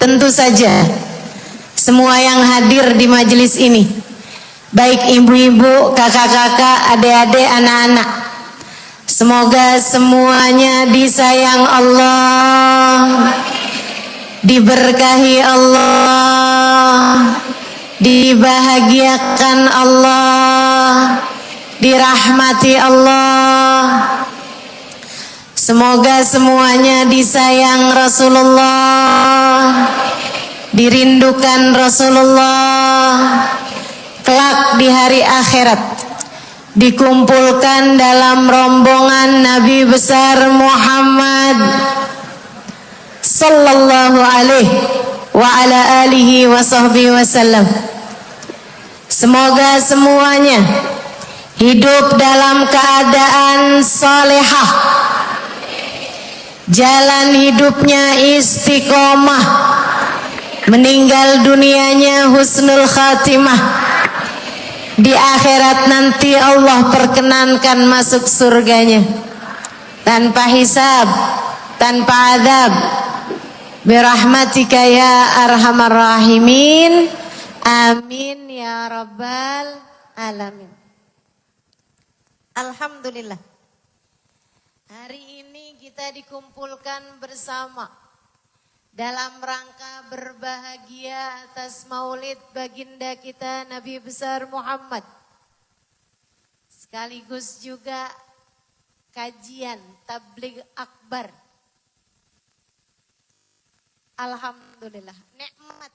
tentu saja semua yang hadir di majelis ini, baik ibu-ibu, kakak-kakak, adik-adik, anak-anak, semoga semuanya disayang Allah, diberkahi Allah, dibahagiakan Allah, dirahmati Allah. Semoga semuanya disayang Rasulullah, dirindukan Rasulullah, kelak di hari akhirat dikumpulkan dalam rombongan Nabi besar Muhammad sallallahu alaihi wa ala alihi wa sahbihi wasallam. Semoga semuanya hidup dalam keadaan salehah, jalan hidupnya istiqomah, meninggal dunianya husnul khatimah, di akhirat nanti Allah perkenankan masuk surganya tanpa hisab, tanpa adab, birahmatika ya arhamar rahimin, amin ya rabbal alamin. Alhamdulillah, hari ini kita dikumpulkan bersama dalam rangka berbahagia atas maulid baginda kita Nabi besar Muhammad, sekaligus juga kajian tabligh akbar. Alhamdulillah, nikmat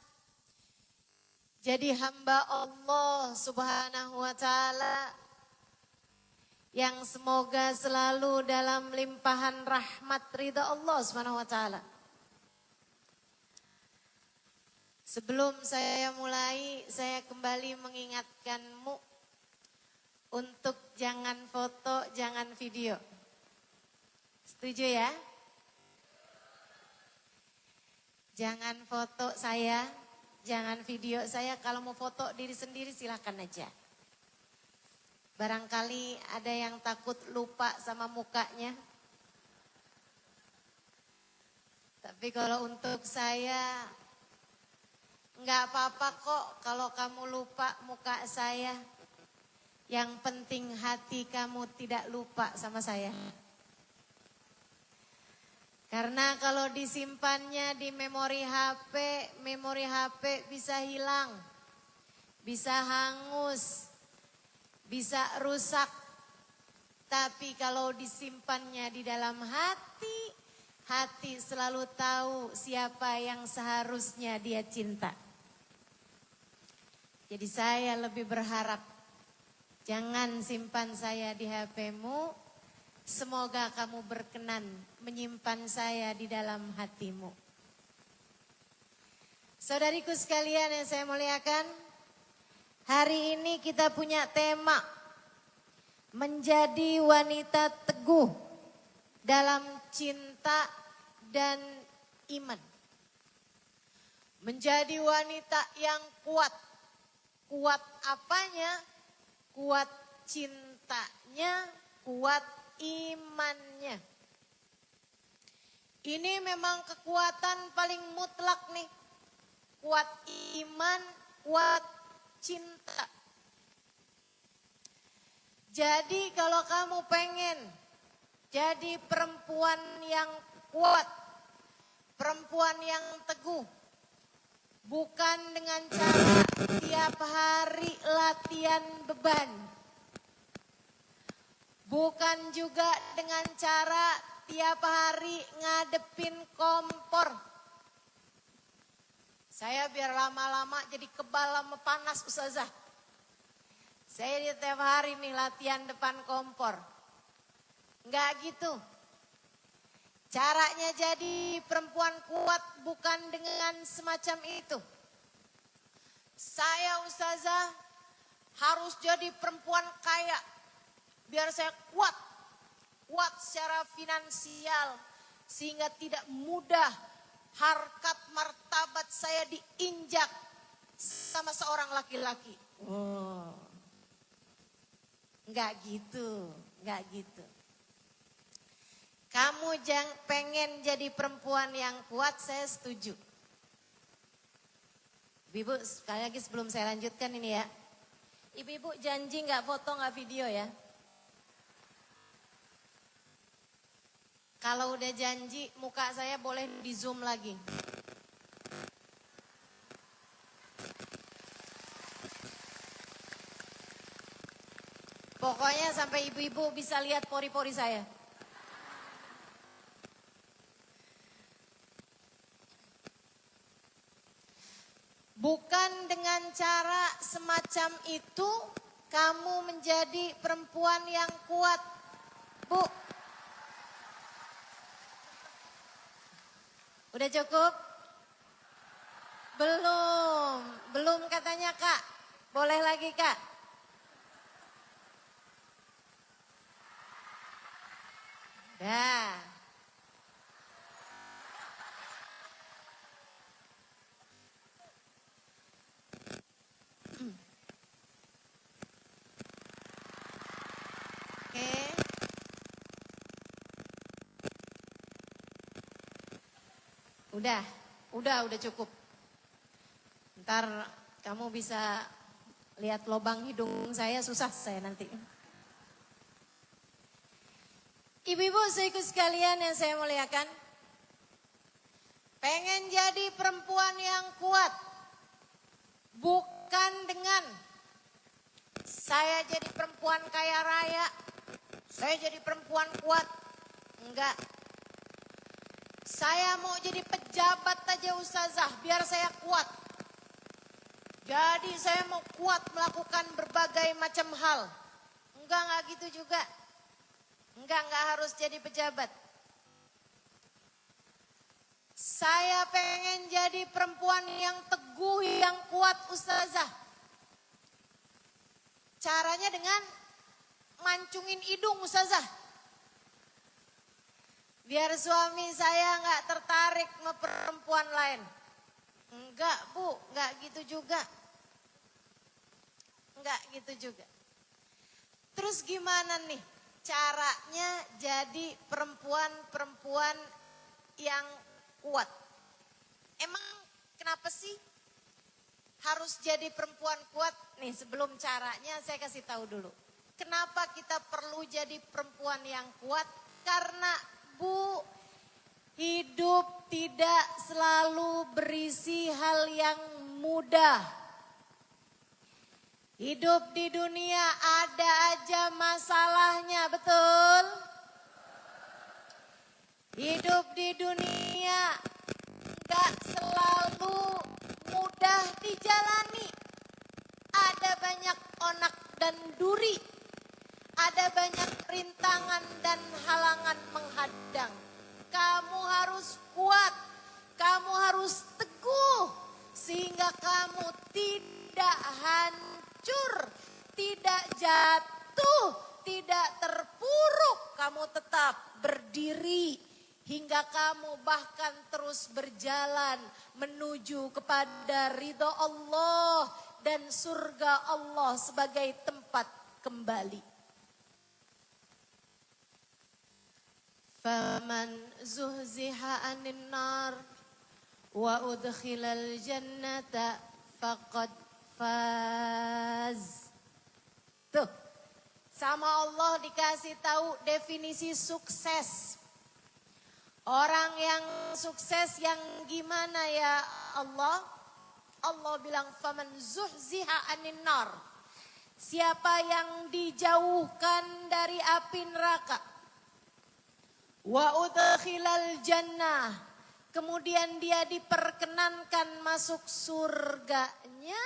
jadi hamba Allah subhanahu wa ta'ala yang semoga selalu dalam limpahan rahmat ridha Allah subhanahu wa ta'ala. Sebelum saya mulai, saya kembali mengingatkanmu untuk jangan foto, jangan video. Setuju ya? Jangan foto saya, jangan video saya. Kalau mau foto diri sendiri silahkan aja. Barangkali ada yang takut lupa sama mukanya. Tapi kalau untuk saya, enggak apa-apa kok kalau kamu lupa muka saya. Yang penting hati kamu tidak lupa sama saya. Karena kalau disimpannya di memori HP bisa hilang, bisa hangus, bisa rusak. Tapi kalau disimpannya di dalam hati, hati selalu tahu siapa yang seharusnya dia cinta. Jadi saya lebih berharap, jangan simpan saya di HP-mu. Semoga kamu berkenan menyimpan saya di dalam hatimu. Saudariku sekalian yang saya muliakan, hari ini kita punya tema menjadi wanita teguh dalam cinta dan iman. Menjadi wanita yang kuat. Kuat apanya? Kuat cintanya, kuat imannya. Ini memang kekuatan paling mutlak nih. Kuat iman, kuat cinta. Jadi kalau kamu pengen jadi perempuan yang kuat, perempuan yang teguh, bukan dengan cara tiap hari latihan beban. Bukan juga dengan cara tiap hari ngadepin kompor. Saya biar lama-lama jadi kebal sama panas ustazah. Saya tiap hari nih latihan depan kompor. Enggak gitu. Caranya jadi perempuan kuat bukan dengan semacam itu. Saya ustazah harus jadi perempuan kaya. Biar saya kuat secara finansial. Sehingga tidak mudah harkat martabat saya diinjak sama seorang laki-laki. Oh. Enggak gitu. Kamu pengen jadi perempuan yang kuat, saya setuju. Ibu-ibu sekali lagi sebelum saya lanjutkan ini ya. Ibu-ibu janji nggak foto nggak video ya. Kalau udah janji muka saya boleh di zoom lagi. Pokoknya sampai ibu-ibu bisa lihat pori-pori saya. Bukan dengan cara semacam itu kamu menjadi perempuan yang kuat, Bu. Udah cukup? Belum katanya Kak. Boleh lagi Kak? Dah. Udah cukup. Ntar kamu bisa lihat lubang hidung saya, susah saya nanti. Ibu-ibu saudaraku sekalian yang saya muliakan, pengen jadi perempuan yang kuat, bukan dengan saya jadi perempuan kaya raya, saya jadi perempuan kuat, enggak. Saya mau jadi pejabat aja ustazah, biar saya kuat. Jadi saya mau kuat melakukan berbagai macam hal. Enggak gitu juga. Enggak harus jadi pejabat. Saya pengen jadi perempuan yang teguh, yang kuat ustazah. Caranya dengan mancungin hidung ustazah. Biar suami saya nggak tertarik sama perempuan lain. Enggak Bu, enggak gitu juga. Enggak gitu juga. Terus gimana nih caranya jadi perempuan yang kuat? Emang kenapa sih harus jadi perempuan kuat? Nih sebelum caranya saya kasih tahu dulu. Kenapa kita perlu jadi perempuan yang kuat? Karena Bu, hidup tidak selalu berisi hal yang mudah. Hidup di dunia ada aja masalahnya, betul? Hidup di dunia gak selalu mudah dijalani. Ada banyak onak dan duri. Ada banyak rintangan dan halangan menghadang. Kamu harus kuat, kamu harus teguh. Sehingga kamu tidak hancur, tidak jatuh, tidak terpuruk. Kamu tetap berdiri hingga kamu bahkan terus berjalan menuju kepada ridha Allah dan surga Allah sebagai tempat kembali. Faman zuhziha 'anil nar wa udkhilal jannata faqad faz. Tuh, sama Allah dikasih tahu definisi sukses. Orang yang sukses yang gimana ya Allah? Allah bilang faman zuhziha 'anil nar. Siapa yang dijauhkan dari api neraka. Wa udkhilal jannah. Kemudian dia diperkenankan masuk surganya.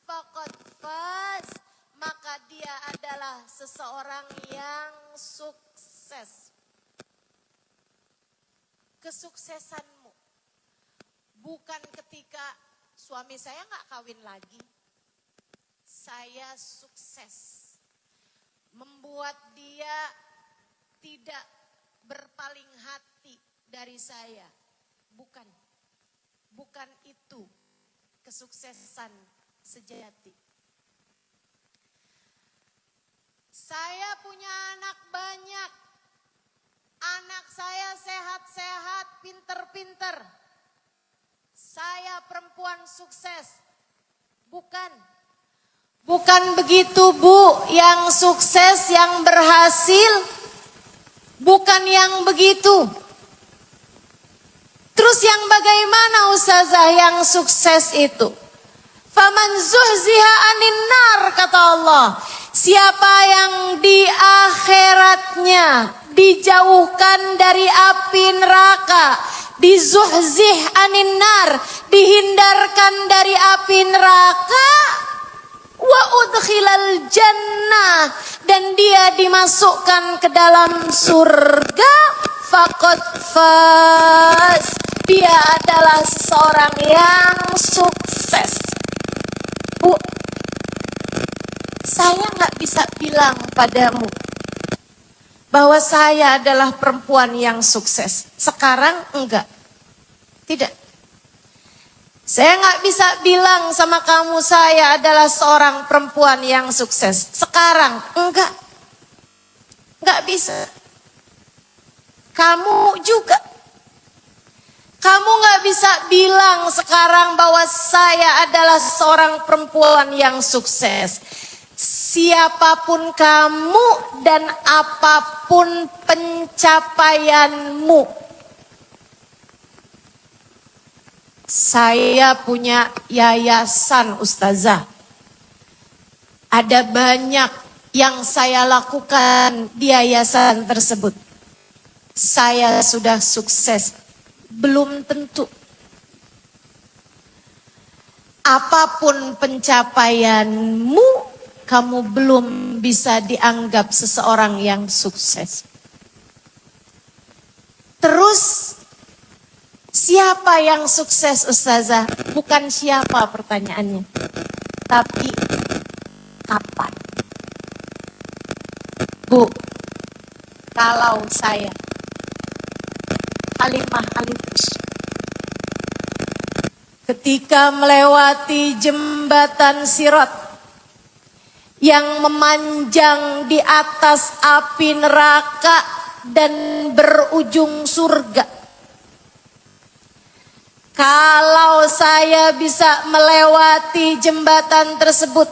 Faqad faz. Maka dia adalah seseorang yang sukses. Kesuksesanmu bukan ketika suami saya gak kawin lagi. Saya sukses. Membuat dia tidak berpaling hati dari saya. Bukan itu kesuksesan sejati. Saya punya anak banyak. Anak saya sehat-sehat, pinter-pinter. saya perempuan sukses. Bukan. Bukan begitu, Bu. Yang sukses, yang berhasil, bukan yang begitu. Terus yang bagaimana Ustazah yang sukses itu? Faman zuhziha anin nar, kata Allah. Siapa yang di akhiratnya dijauhkan dari api neraka, dizuhzih anin nar, dihindarkan dari api neraka, wa udkhilal jannah, dan dia dimasukkan ke dalam surga, faqad faz, dia adalah seseorang yang sukses. Bu, saya nggak bisa bilang padamu bahwa saya adalah perempuan yang sukses. Sekarang enggak. Tidak. Saya nggak bisa bilang sama kamu saya adalah seorang perempuan yang sukses. Sekarang enggak. Enggak bisa. Kamu juga. Kamu nggak bisa bilang sekarang bahwa saya adalah seorang perempuan yang sukses. Siapapun kamu dan apapun pencapaianmu. Saya punya yayasan, Ustazah. Ada banyak yang saya lakukan di yayasan tersebut. Saya sudah sukses. Belum tentu. Apapun pencapaianmu, kamu belum bisa dianggap seseorang yang sukses. Terus, siapa yang sukses, Ustazah? Bukan siapa pertanyaannya, tapi kapan? Bu, kalau saya Halimah Al-Lubis ketika melewati jembatan Sirat yang memanjang di atas api neraka dan berujung surga. Kalau saya bisa melewati jembatan tersebut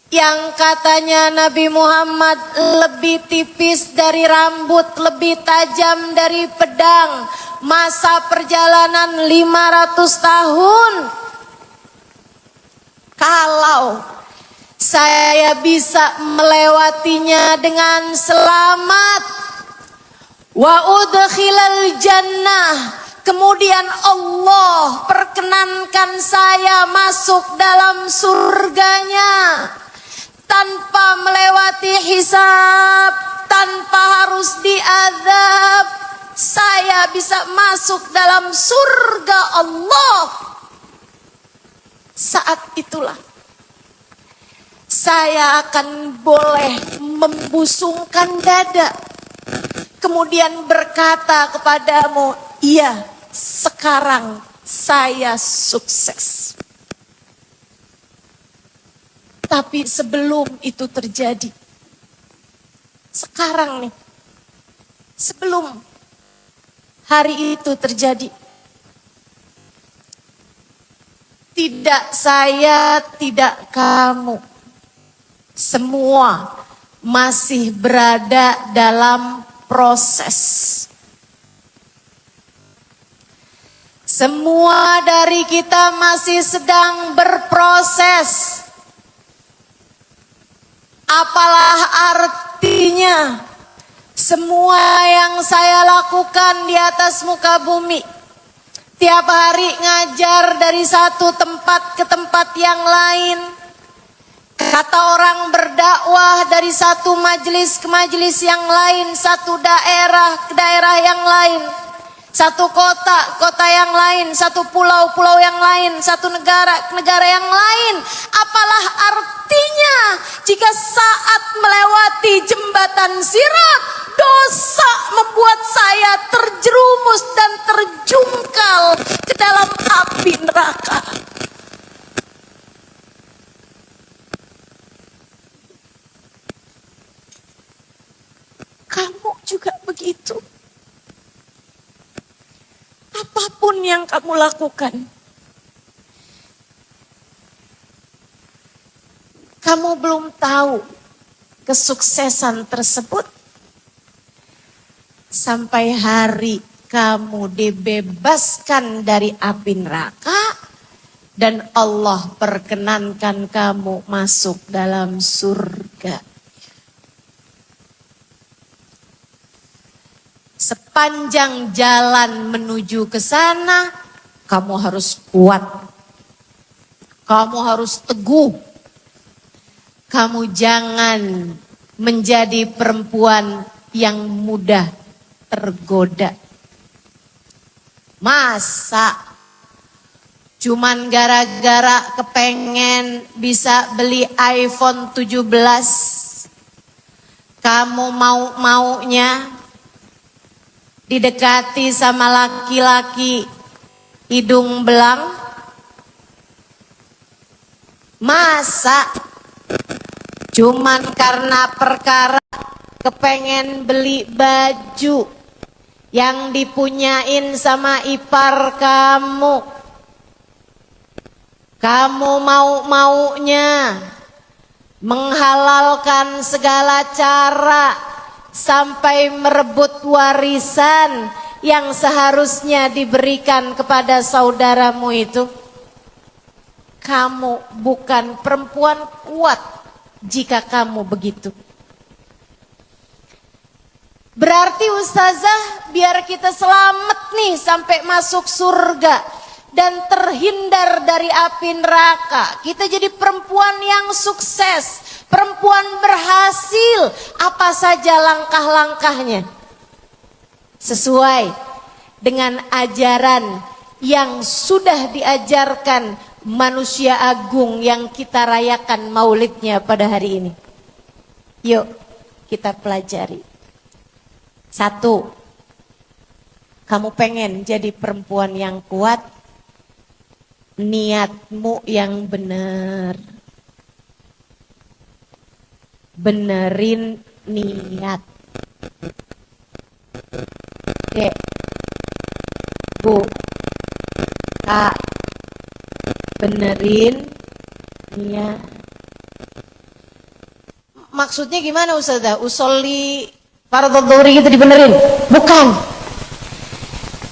yang katanya Nabi Muhammad lebih tipis dari rambut, lebih tajam dari pedang, masa perjalanan 500 tahun. Kalau saya bisa melewatinya dengan selamat, wa udkhilal jannah, kemudian Allah perkenankan saya masuk dalam surganya tanpa melewati hisab, tanpa harus diazab, saya bisa masuk dalam surga Allah. Saat itulah saya akan boleh membusungkan dada, kemudian berkata kepadamu, iya, sekarang saya sukses. Tapi sebelum itu terjadi, sekarang nih, sebelum hari itu terjadi, tidak saya, tidak kamu, semua masih berada dalam proses. Semua dari kita masih sedang berproses. Apalah artinya semua yang saya lakukan di atas muka bumi. Tiap hari ngajar dari satu tempat ke tempat yang lain. Kata orang berdakwah dari satu majelis ke majelis yang lain, satu daerah ke daerah yang lain, satu kota ke kota yang lain, satu pulau yang lain, satu negara ke negara yang lain. Apalah artinya jika saat melewati jembatan Sirat, dosa membuat saya terjerumus dan terjungkal ke dalam api neraka. Kamu juga begitu. Apapun yang kamu kamu lakukan. Kamu belum tahu kesuksesan tersebut sampai hari kamu dibebaskan dari api neraka dan Allah perkenankan kamu masuk dalam surga. Sepanjang jalan menuju ke sana, kamu harus kuat. Kamu harus teguh. Kamu jangan menjadi perempuan yang mudah tergoda. Masa cuman gara-gara kepengen bisa beli iPhone 17, kamu mau-maunya didekati sama laki-laki hidung belang? Masa cuman karena perkara kepengen beli baju yang dipunyain sama ipar kamu, kamu mau-maunya menghalalkan segala cara sampai merebut warisan yang seharusnya diberikan kepada saudaramu itu? Kamu bukan perempuan kuat jika kamu begitu. Berarti ustazah, biar kita selamat nih sampai masuk surga dan terhindar dari api neraka, kita jadi perempuan yang sukses, perempuan berhasil. Apa saja langkah-langkahnya? Sesuai dengan ajaran yang sudah diajarkan manusia agung yang kita rayakan maulidnya pada hari ini. Yuk kita pelajari. 1, kamu pengen jadi perempuan yang kuat, niatmu yang benar. Benerin niat. Dek, Bu, Kak, benerin niat. Maksudnya gimana Ustazah? Usolli fardhu dhuhri gitu dibenerin? Bukan.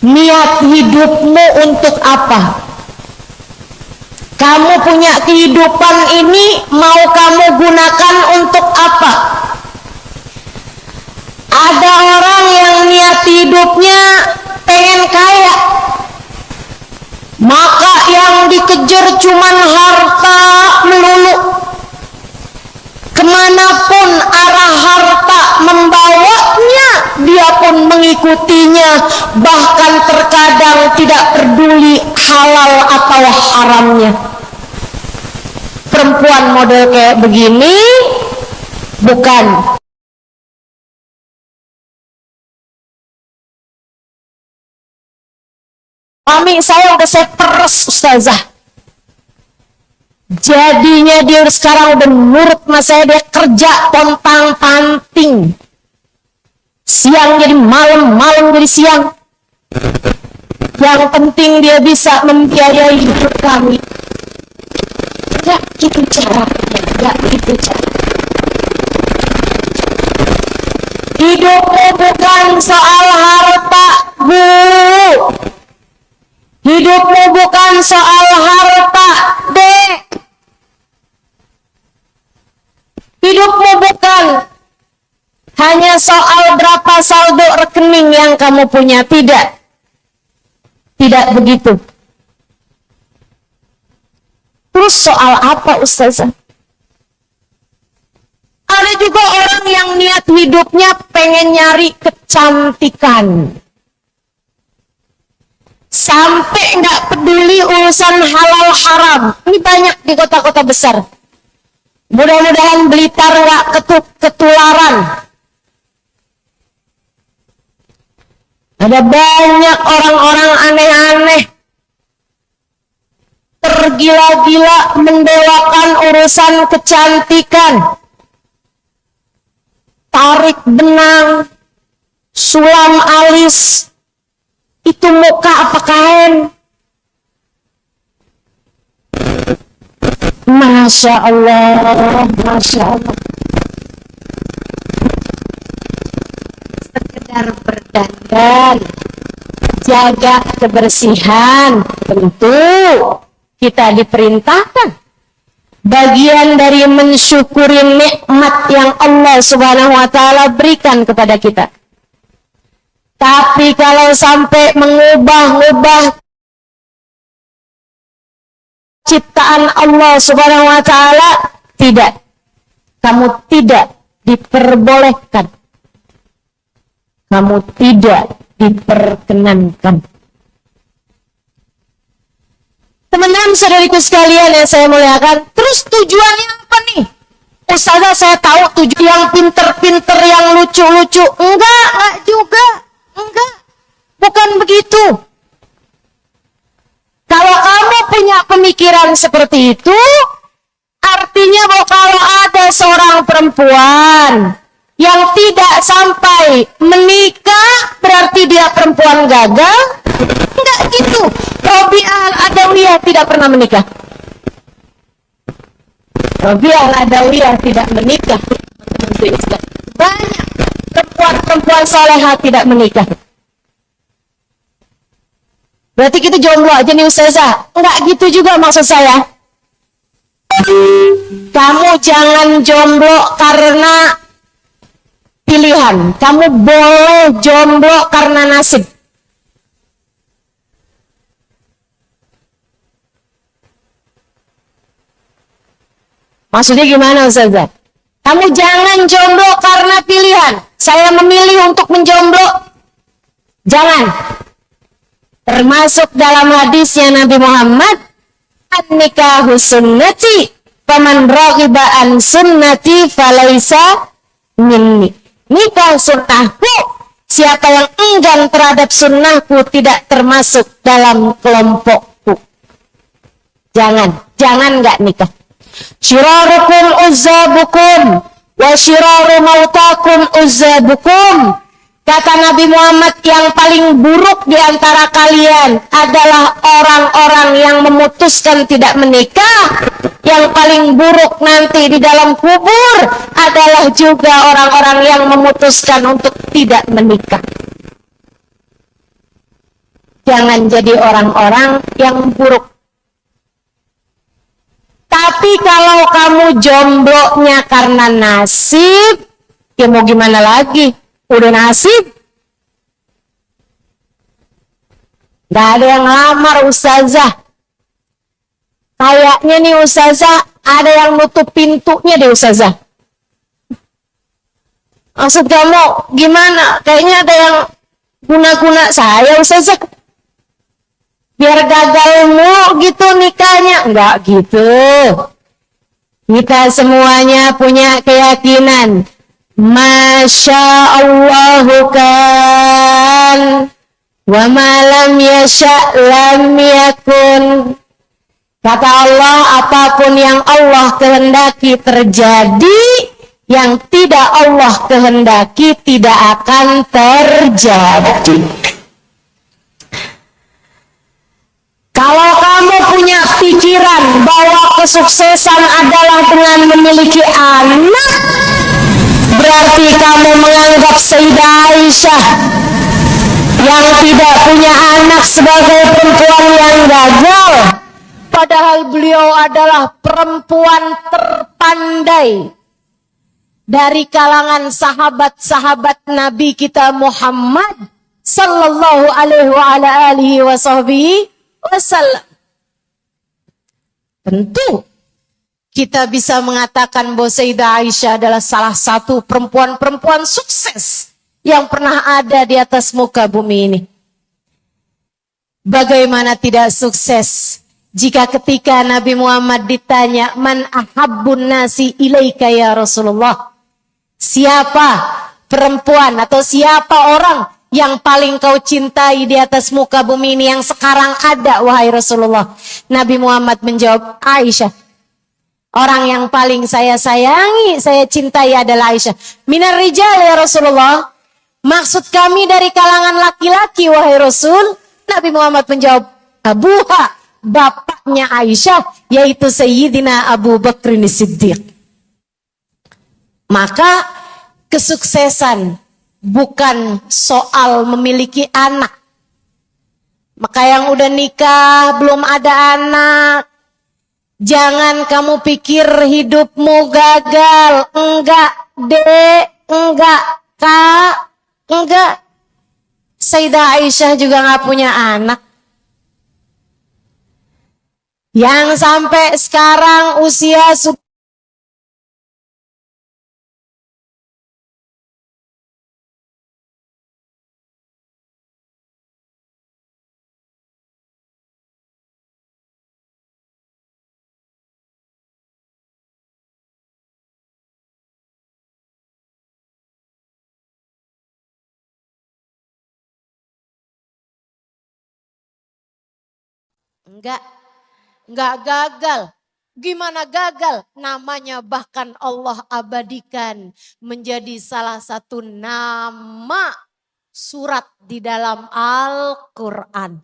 Niat hidupmu untuk apa? Kamu punya kehidupan ini mau kamu gunakan untuk apa? Ada orang yang niat hidupnya pengen kaya, maka yang dikejar cuman harta melulu. Kemanapun arah harta membawanya, dia pun mengikutinya. Bahkan terkadang tidak peduli halal atau haramnya. Perempuan model kayak begini bukan. Suami saya udah saya peres ustazah. Jadinya dia sekarang udah nurut sama saya, dia kerja pontang panting. Siang jadi malam, malam jadi siang. Yang penting dia bisa membiayai hidup kami. Enggak gitu caranya, enggak gitu caranya. Hidupmu bukan soal harta, Bu. Hidupmu bukan soal harta, Dek. Hidupmu bukan hanya soal berapa saldo rekening yang kamu punya. Tidak. Tidak begitu. Terus soal apa ustazah? Ada juga orang yang niat hidupnya pengen nyari kecantikan. Sampai nggak peduli urusan halal haram. Ini banyak di kota-kota besar. Mudah-mudahan Blitar nggak ketularan. Ada banyak orang-orang aneh-aneh, tergila-gila mendewakan urusan kecantikan. Tarik benang, sulam alis, itu muka apa kain? Masya Allah, Masya Allah. Sekedar berdandan, jaga kebersihan, tentu kita diperintahkan. Bagian dari mensyukuri nikmat yang Allah Subhanahu wa Ta'ala berikan kepada kita. Tapi kalau sampai mengubah-ubah ciptaan Allah Subhanahu wa Ta'ala, tidak. Kamu tidak diperbolehkan. Kamu tidak diperkenankan. Teman-teman saudariku sekalian yang saya muliakan, terus tujuannya apa nih? Ustazah, saya tahu tujuan yang pinter-pinter, yang lucu-lucu. Enggak juga. Enggak. Bukan begitu. Kalau kamu punya pemikiran seperti itu, artinya bahwa kalau ada seorang perempuan yang tidak sampai menikah, berarti dia perempuan gagal. Enggak gitu. Rabi'ah al-Adawiyah tidak pernah menikah. Rabi'ah al-Adawiyah tidak menikah. Banyak perempuan-perempuan salehah tidak menikah. Berarti kita jomblo aja nih Ustazah. Enggak gitu juga maksud saya. Kamu jangan jomblo karena pilihan. Kamu boleh jomblo karena nasib. Maksudnya gimana Ustazah? Kamu jangan jomblo karena pilihan. Saya memilih untuk menjomblo. Jangan. Termasuk dalam hadisnya Nabi Muhammad, an-nikahu sunnati, faman raghiba an sunnati falaisa minni. Nikah sunnahku, siapa yang enggan terhadap sunnahku tidak termasuk dalam kelompokku. Jangan enggak nikah. Syirarukum uzzabukum wa syiraru mautakum uzzabukum. Kata Nabi Muhammad, yang paling buruk di antara kalian adalah orang-orang yang memutuskan tidak menikah. Yang paling buruk nanti di dalam kubur adalah juga orang-orang yang memutuskan untuk tidak menikah. Jangan jadi orang-orang yang buruk. Tapi kalau kamu jomblonya karena nasib, ya mau gimana lagi? Udah nasib. Gak ada yang lamar Ustazah. Kayaknya nih Ustazah, ada yang nutup pintunya deh Ustazah. Maksud kamu gimana? Kayaknya ada yang guna-guna saya Ustazah. Biar gagal mulu gitu nikahnya. Enggak gitu. Kita semuanya punya keyakinan. Masya Allahu kan. Wa malam yasha' lam yakun. Kata Allah, apapun yang Allah kehendaki terjadi, yang tidak Allah kehendaki tidak akan terjadi. Kalau kamu punya pikiran bahwa kesuksesan adalah dengan memiliki anak, berarti kamu menganggap Sayyidah Aisyah yang tidak punya anak sebagai perempuan yang gagal. Padahal beliau adalah perempuan terpandai dari kalangan sahabat-sahabat Nabi kita Muhammad sallallahu alaihi wasallam. Tentu kita bisa mengatakan bahwa Sayyidah Aisyah adalah salah satu perempuan-perempuan sukses yang pernah ada di atas muka bumi ini. Bagaimana tidak sukses jika ketika Nabi Muhammad ditanya, man ahabbun nasi ilaika ya Rasulullah, siapa perempuan atau siapa orang yang paling kau cintai di atas muka bumi ini yang sekarang ada wahai Rasulullah? Nabi Muhammad menjawab, Aisyah. Orang yang paling saya sayangi, saya cintai adalah Aisyah. Minar rijal ya Rasulullah, maksud kami dari kalangan laki-laki wahai Rasul. Nabi Muhammad menjawab, Abuha, bapaknya bapaknya Aisyah, yaitu Sayyidina Abu Bakr Siddiq. Maka kesuksesan bukan soal memiliki anak. Maka yang udah nikah, belum ada anak, jangan kamu pikir hidupmu gagal. Enggak, Dek, enggak, Kak, enggak. Sayyidah Aisyah juga gak punya anak. Yang sampai sekarang usia sudah enggak gagal. Gimana gagal? Namanya bahkan Allah abadikan menjadi salah satu nama surat di dalam Al-Quran.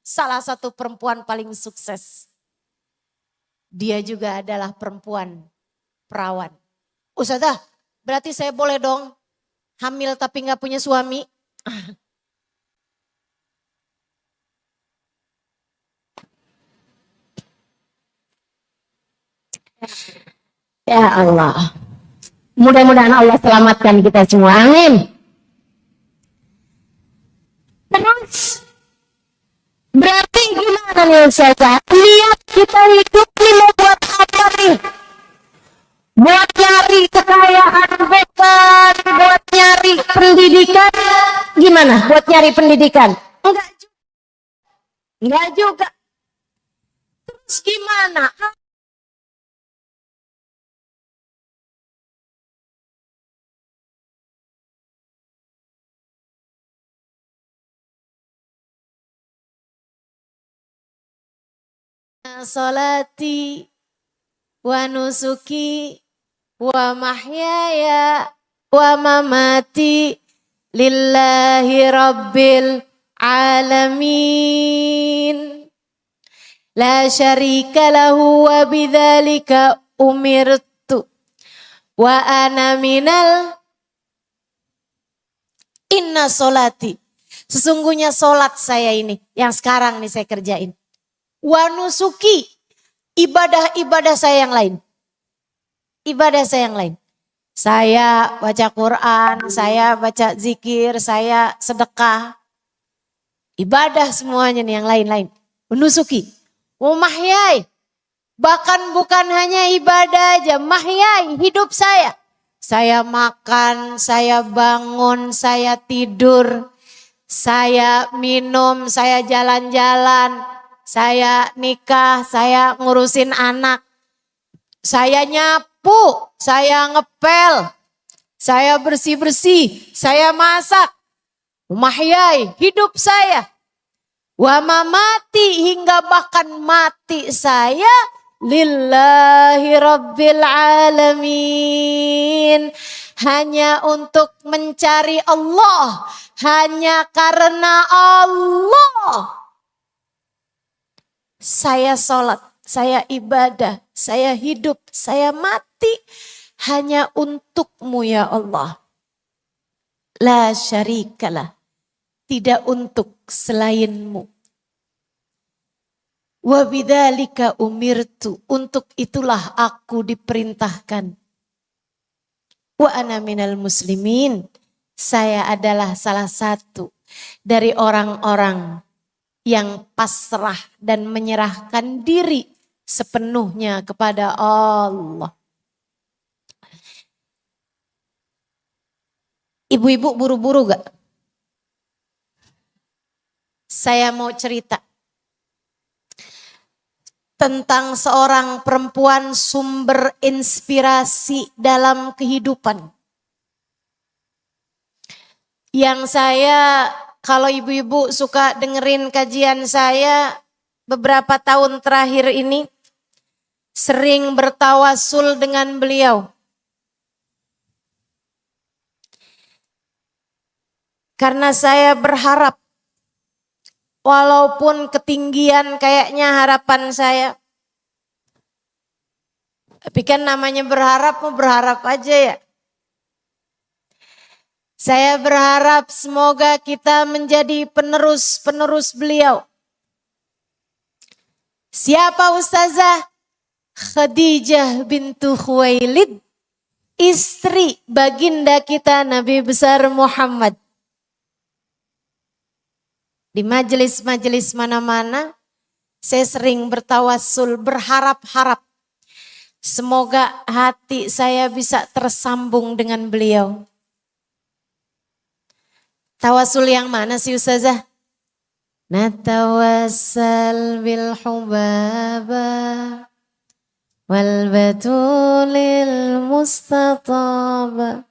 Salah satu perempuan paling sukses. Dia juga adalah perempuan perawan. Ustazah, berarti saya boleh dong hamil tapi gak punya suami? Ya Allah. Mudah-mudahan Allah selamatkan kita semua. Amin. Terus, berarti gimana nih Ustazah? Lihat kita hidup nih mau buat apa nih? Buat nyari kekayaan bukan, buat nyari pendidikan. Gimana? Buat nyari pendidikan? Enggak juga. Terus gimana? Salati wa nusuki wa mahyaya wa mamati lillahi rabbil alamin la syarika lahu wa bidzalika umirtu wa ana minal inna solati. Sesungguhnya solat saya ini yang sekarang nih saya kerjain. Wa nusuki, ibadah-ibadah saya yang lain. Ibadah saya yang lain. Saya baca Quran, saya baca zikir, saya sedekah. Ibadah semuanya nih yang lain-lain. Menusuki. Mahyai. Bahkan bukan hanya ibadah aja. Mahyai hidup saya. Saya makan, saya bangun, saya tidur. Saya minum, saya jalan-jalan. Saya nikah, saya ngurusin anak. Saya nyapu, saya ngepel. Saya bersih-bersih, saya masak. Mahyai hidup saya. Wa mamati hingga bahkan mati saya lillahi rabbil alamin. Hanya untuk mencari Allah. Hanya karena Allah. Saya sholat, saya ibadah, saya hidup, saya mati. Hanya untukmu ya Allah. La syarikalah. Tidak untuk selainmu. Wa bidzalika umirtu. Untuk itulah aku diperintahkan. Wa ana minal muslimin. Saya adalah salah satu dari orang-orang yang pasrah dan menyerahkan diri sepenuhnya kepada Allah. Ibu-ibu buru-buru gak? Saya mau cerita tentang seorang perempuan sumber inspirasi dalam kehidupan. Yang saya, kalau ibu-ibu suka dengerin kajian saya beberapa tahun terakhir ini, sering bertawasul dengan beliau. Karena saya berharap walaupun ketinggian kayaknya harapan saya. Tapi kan namanya berharap, mau berharap aja ya. Saya berharap semoga kita menjadi penerus beliau. Siapa Ustazah? Khadijah bintu Khuwailid, istri baginda kita Nabi besar Muhammad. Di majelis-majelis mana-mana, saya sering bertawassul, berharap-harap. Semoga hati saya bisa tersambung dengan beliau. Tawasul yang mana sih Ustazah? Natawassal bil hubaba wal batulil mustataba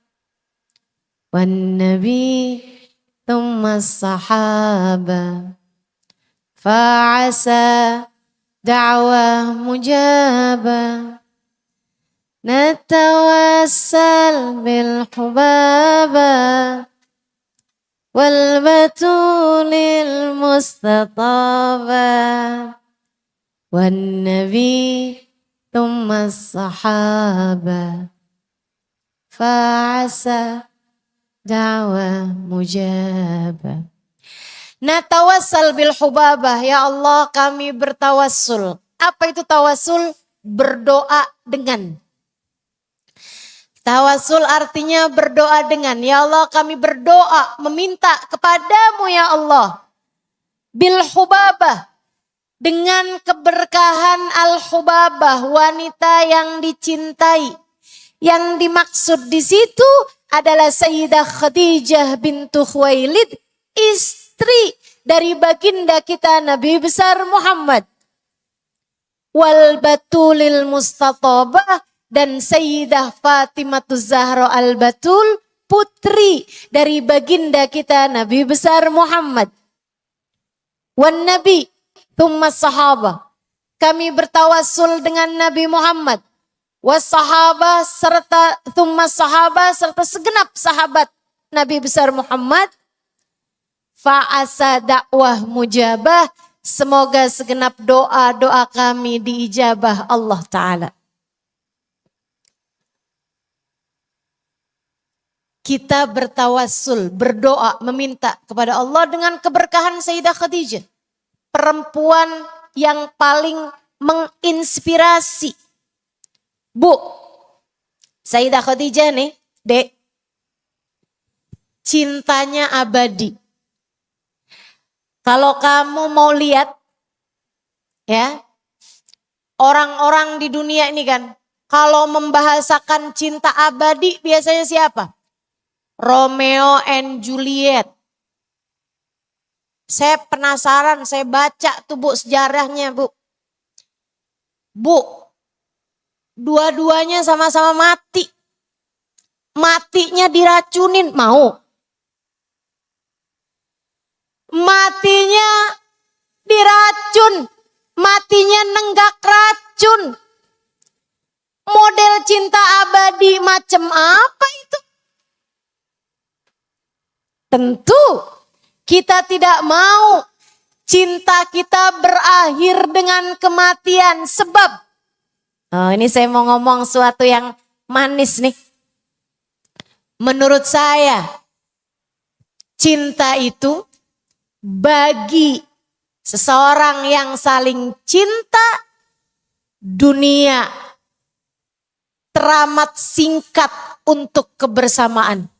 wan nabi thumma sahaba fa'asa da'wah mujaba. Natawassal bil hubaba wal batulil mustataba wan nabi thumma sahaba fa'asa da'wah mujaba. Natawassal bil hubabah, ya Allah kami bertawassul. Apa itu tawassul? Berdoa dengan. Tawassul artinya berdoa dengan. Ya Allah kami berdoa meminta kepadamu ya Allah. Bil hubabah. Dengan keberkahan al-hubabah, wanita yang dicintai. Yang dimaksud di situ adalah Sayyidah Khadijah bintu Khuwailid, istri dari baginda kita Nabi besar Muhammad. Wal batulil mustatabah, dan Sayyidah Fatimatuz Zahra al-Batul, putri dari baginda kita Nabi besar Muhammad. Wan Nabi thumma sahaba, kami bertawassul dengan Nabi Muhammad. Was sahaba serta thumma sahaba serta segenap sahabat Nabi besar Muhammad. Fa'asa dakwah mujabah, semoga segenap doa-doa kami diijabah Allah Ta'ala. Kita bertawassul, berdoa, meminta kepada Allah dengan keberkahan Sayyidah Khadijah. Perempuan yang paling menginspirasi. Bu, Sayyidah Khadijah nih, Dek, cintanya abadi. Kalau kamu mau lihat, ya, orang-orang di dunia ini kan, kalau membahasakan cinta abadi biasanya siapa? Romeo and Juliet. Saya penasaran, saya baca tuh Bu sejarahnya Bu. Bu, dua-duanya sama-sama mati. Matinya diracunin, mau. Matinya diracun, matinya nenggak racun. Model cinta abadi macam apa itu? Tentu kita tidak mau cinta kita berakhir dengan kematian. Sebab, ini saya mau ngomong sesuatu yang manis nih. Menurut saya, cinta itu bagi seseorang yang saling cinta, dunia teramat singkat untuk kebersamaan.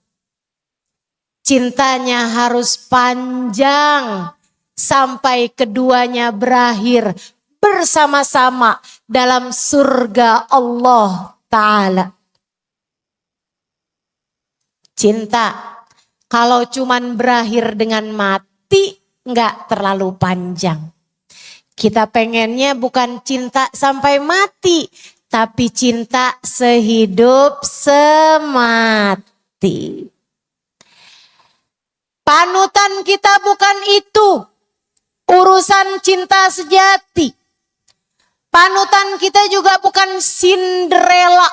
Cintanya harus panjang sampai keduanya berakhir bersama-sama dalam surga Allah Ta'ala. Cinta kalau cuman berakhir dengan mati nggak terlalu panjang. Kita pengennya bukan cinta sampai mati, tapi cinta sehidup semati. Panutan kita bukan itu, urusan cinta sejati. Panutan kita juga bukan Cinderella,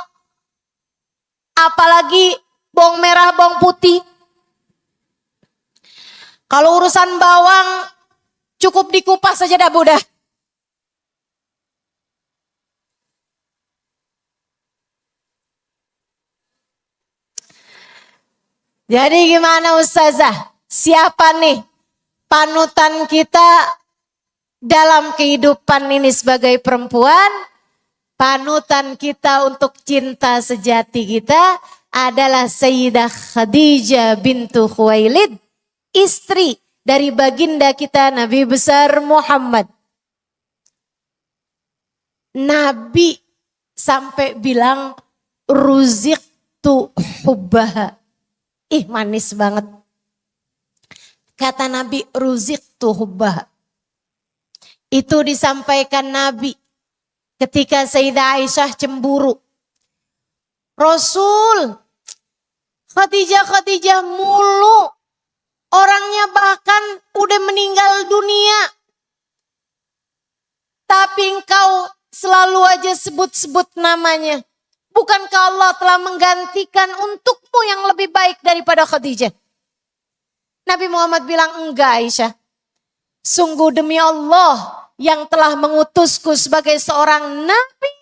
apalagi bawang merah, bawang putih. Kalau urusan bawang, Cukup dikupas saja dah Bu dah. Jadi gimana Ustazah? Siapa nih panutan kita dalam kehidupan ini sebagai perempuan? Panutan kita untuk cinta sejati kita adalah Sayyidah Khadijah bintu Khuwailid, istri dari baginda kita Nabi besar Muhammad. Nabi sampai bilang ruziqtu hubbaha. Ih manis banget. Kata Nabi ruziqtu hubbaha. Itu disampaikan Nabi ketika Sayyidah Aisyah cemburu. Rasul, Khadijah mulu. Orangnya bahkan udah meninggal dunia. Tapi engkau selalu aja sebut-sebut namanya. Bukankah Allah telah menggantikan untukmu yang lebih baik daripada Khadijah? Nabi Muhammad bilang, enggak Aisyah. Sungguh demi Allah yang telah mengutusku sebagai seorang nabi,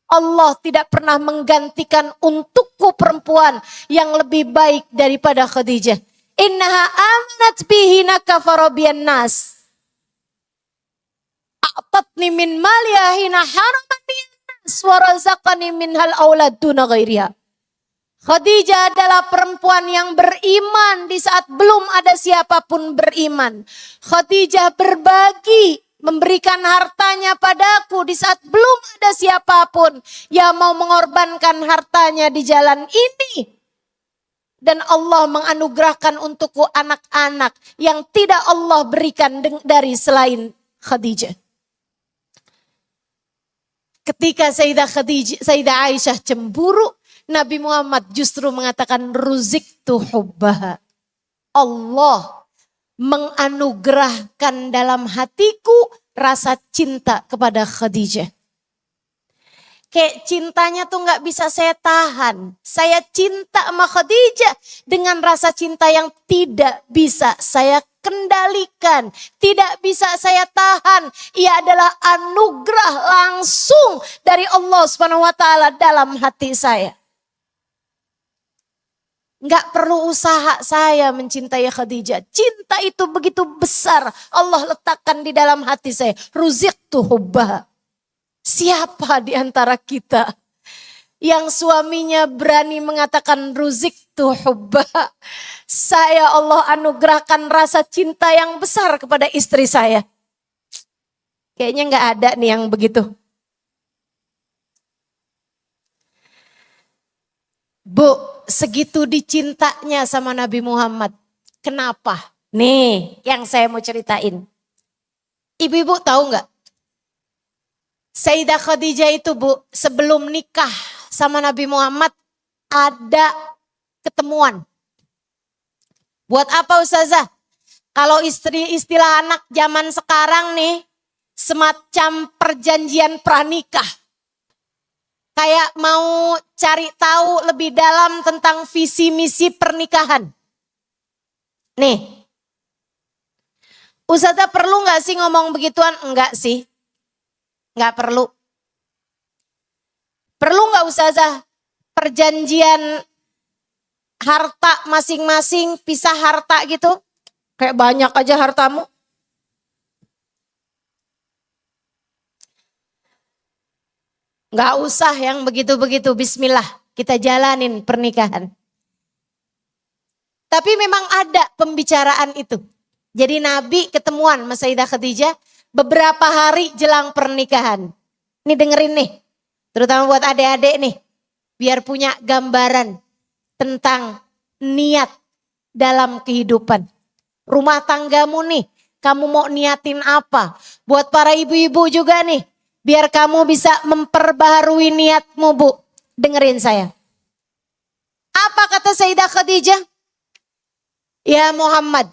Allah tidak pernah menggantikan untukku perempuan yang lebih baik daripada Khadijah. Innaha amanat bihi nakafara biyan nas. A'tatni min maliha hina haraman biyan nas wa razaqani minhal aulad duna ghairiha. Khadijah adalah perempuan yang beriman di saat belum ada siapapun beriman. Khadijah berbagi, memberikan hartanya padaku di saat belum ada siapapun yang mau mengorbankan hartanya di jalan ini. Dan Allah menganugerahkan untukku anak-anak yang tidak Allah berikan dari selain Khadijah. Ketika Sayyidah Aisyah cemburu, Nabi Muhammad justru mengatakan ruziqtu hubbaha. Allah menganugerahkan dalam hatiku rasa cinta kepada Khadijah. Kayak cintanya tuh gak bisa saya tahan. Saya cinta sama Khadijah dengan rasa cinta yang tidak bisa saya kendalikan. Tidak bisa saya tahan. Ia adalah anugerah langsung dari Allah SWT dalam hati saya. Gak perlu usaha saya mencintai Khadijah. Cinta itu begitu besar. Allah letakkan di dalam hati saya. Ruziqtu hubbaha. Siapa di antara kita yang suaminya berani mengatakan ruziqtu hubbaha? Saya Allah anugerahkan rasa cinta yang besar kepada istri saya. Kayaknya gak ada nih yang begitu. Bu, segitu dicintanya sama Nabi Muhammad. Kenapa? Nih yang saya mau ceritain. Ibu-ibu tahu gak? Sayyidah Khadijah itu Bu, sebelum nikah sama Nabi Muhammad ada ketemuan. Buat apa Ustazah? Kalau istilah anak zaman sekarang nih, semacam perjanjian pranikah. Kayak mau cari tahu lebih dalam tentang visi misi pernikahan. Nih, Ustazah perlu gak sih ngomong begituan? Enggak sih. Enggak perlu. Perlu gak Ustazah perjanjian harta masing-masing, pisah harta gitu? Kayak banyak aja hartamu. Enggak usah yang begitu-begitu, bismillah kita jalanin pernikahan. Tapi memang ada pembicaraan itu. Jadi Nabi ketemuan sama Sayyidah Khadijah beberapa hari jelang pernikahan. Ini dengerin nih, terutama buat adik-adik nih. Biar punya gambaran tentang niat dalam kehidupan. Rumah tanggamu nih, kamu mau niatin apa? Buat para ibu-ibu juga nih, biar kamu bisa memperbaharui niatmu Bu. Dengerin saya. Apa kata Sayyidah Khadijah? Ya Muhammad.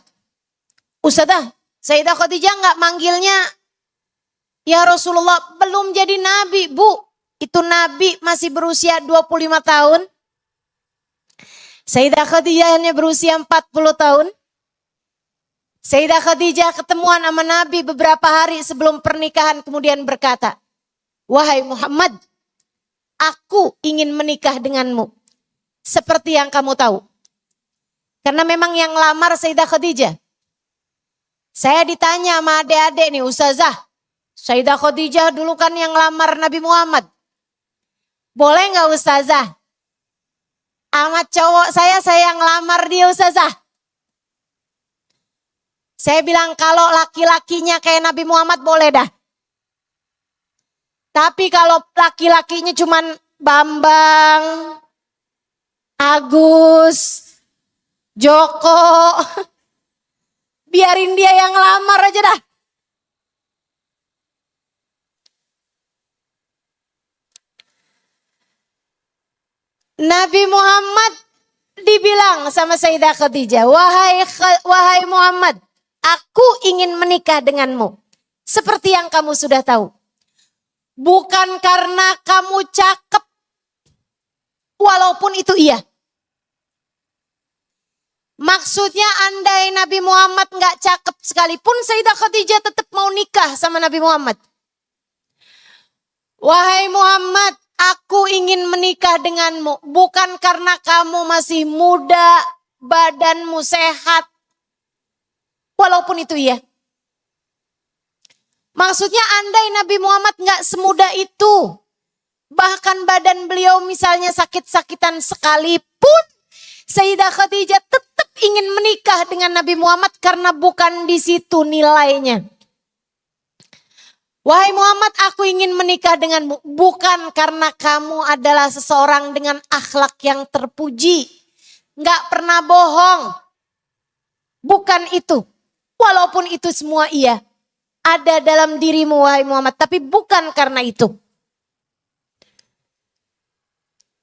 Ustazah, Sayyidah Khadijah gak manggilnya ya Rasulullah, belum jadi nabi Bu. Itu nabi masih berusia 25 tahun. Sayyidah Khadijah hanya berusia 40 tahun. Sayyidah Khadijah ketemuan sama Nabi beberapa hari sebelum pernikahan kemudian berkata, "Wahai Muhammad, aku ingin menikah denganmu seperti yang kamu tahu." Karena memang yang lamar Sayyidah Khadijah. Saya ditanya sama adik-adik nih, Ustazah, Sayyidah Khadijah dulu kan yang lamar Nabi Muhammad. Boleh gak Ustazah? Sama cowok saya yang lamar dia Ustazah. Saya bilang kalau laki-lakinya kayak Nabi Muhammad boleh dah. Tapi kalau laki-lakinya cuman Bambang, Agus, Joko, biarin dia yang lamar aja dah. Nabi Muhammad dibilang sama Sayyidah Khadijah, wahai Muhammad, aku ingin menikah denganmu. Seperti yang kamu sudah tahu. Bukan karena kamu cakep, walaupun itu iya. Maksudnya andai Nabi Muhammad gak cakep sekalipun, Sayyidah Khadijah tetap mau nikah sama Nabi Muhammad. Wahai Muhammad, aku ingin menikah denganmu. Bukan karena kamu masih muda, badanmu sehat. Walaupun itu iya. Maksudnya andai Nabi Muhammad gak semuda itu. Bahkan badan beliau misalnya sakit-sakitan sekalipun, Sayyidah Khadijah tetap ingin menikah dengan Nabi Muhammad karena bukan di situ nilainya. Wahai Muhammad, aku ingin menikah denganmu bukan karena kamu adalah seseorang dengan akhlak yang terpuji. Gak pernah bohong. Bukan itu. Walaupun itu semua iya. Ada dalam dirimu wahai Muhammad. Tapi bukan karena itu.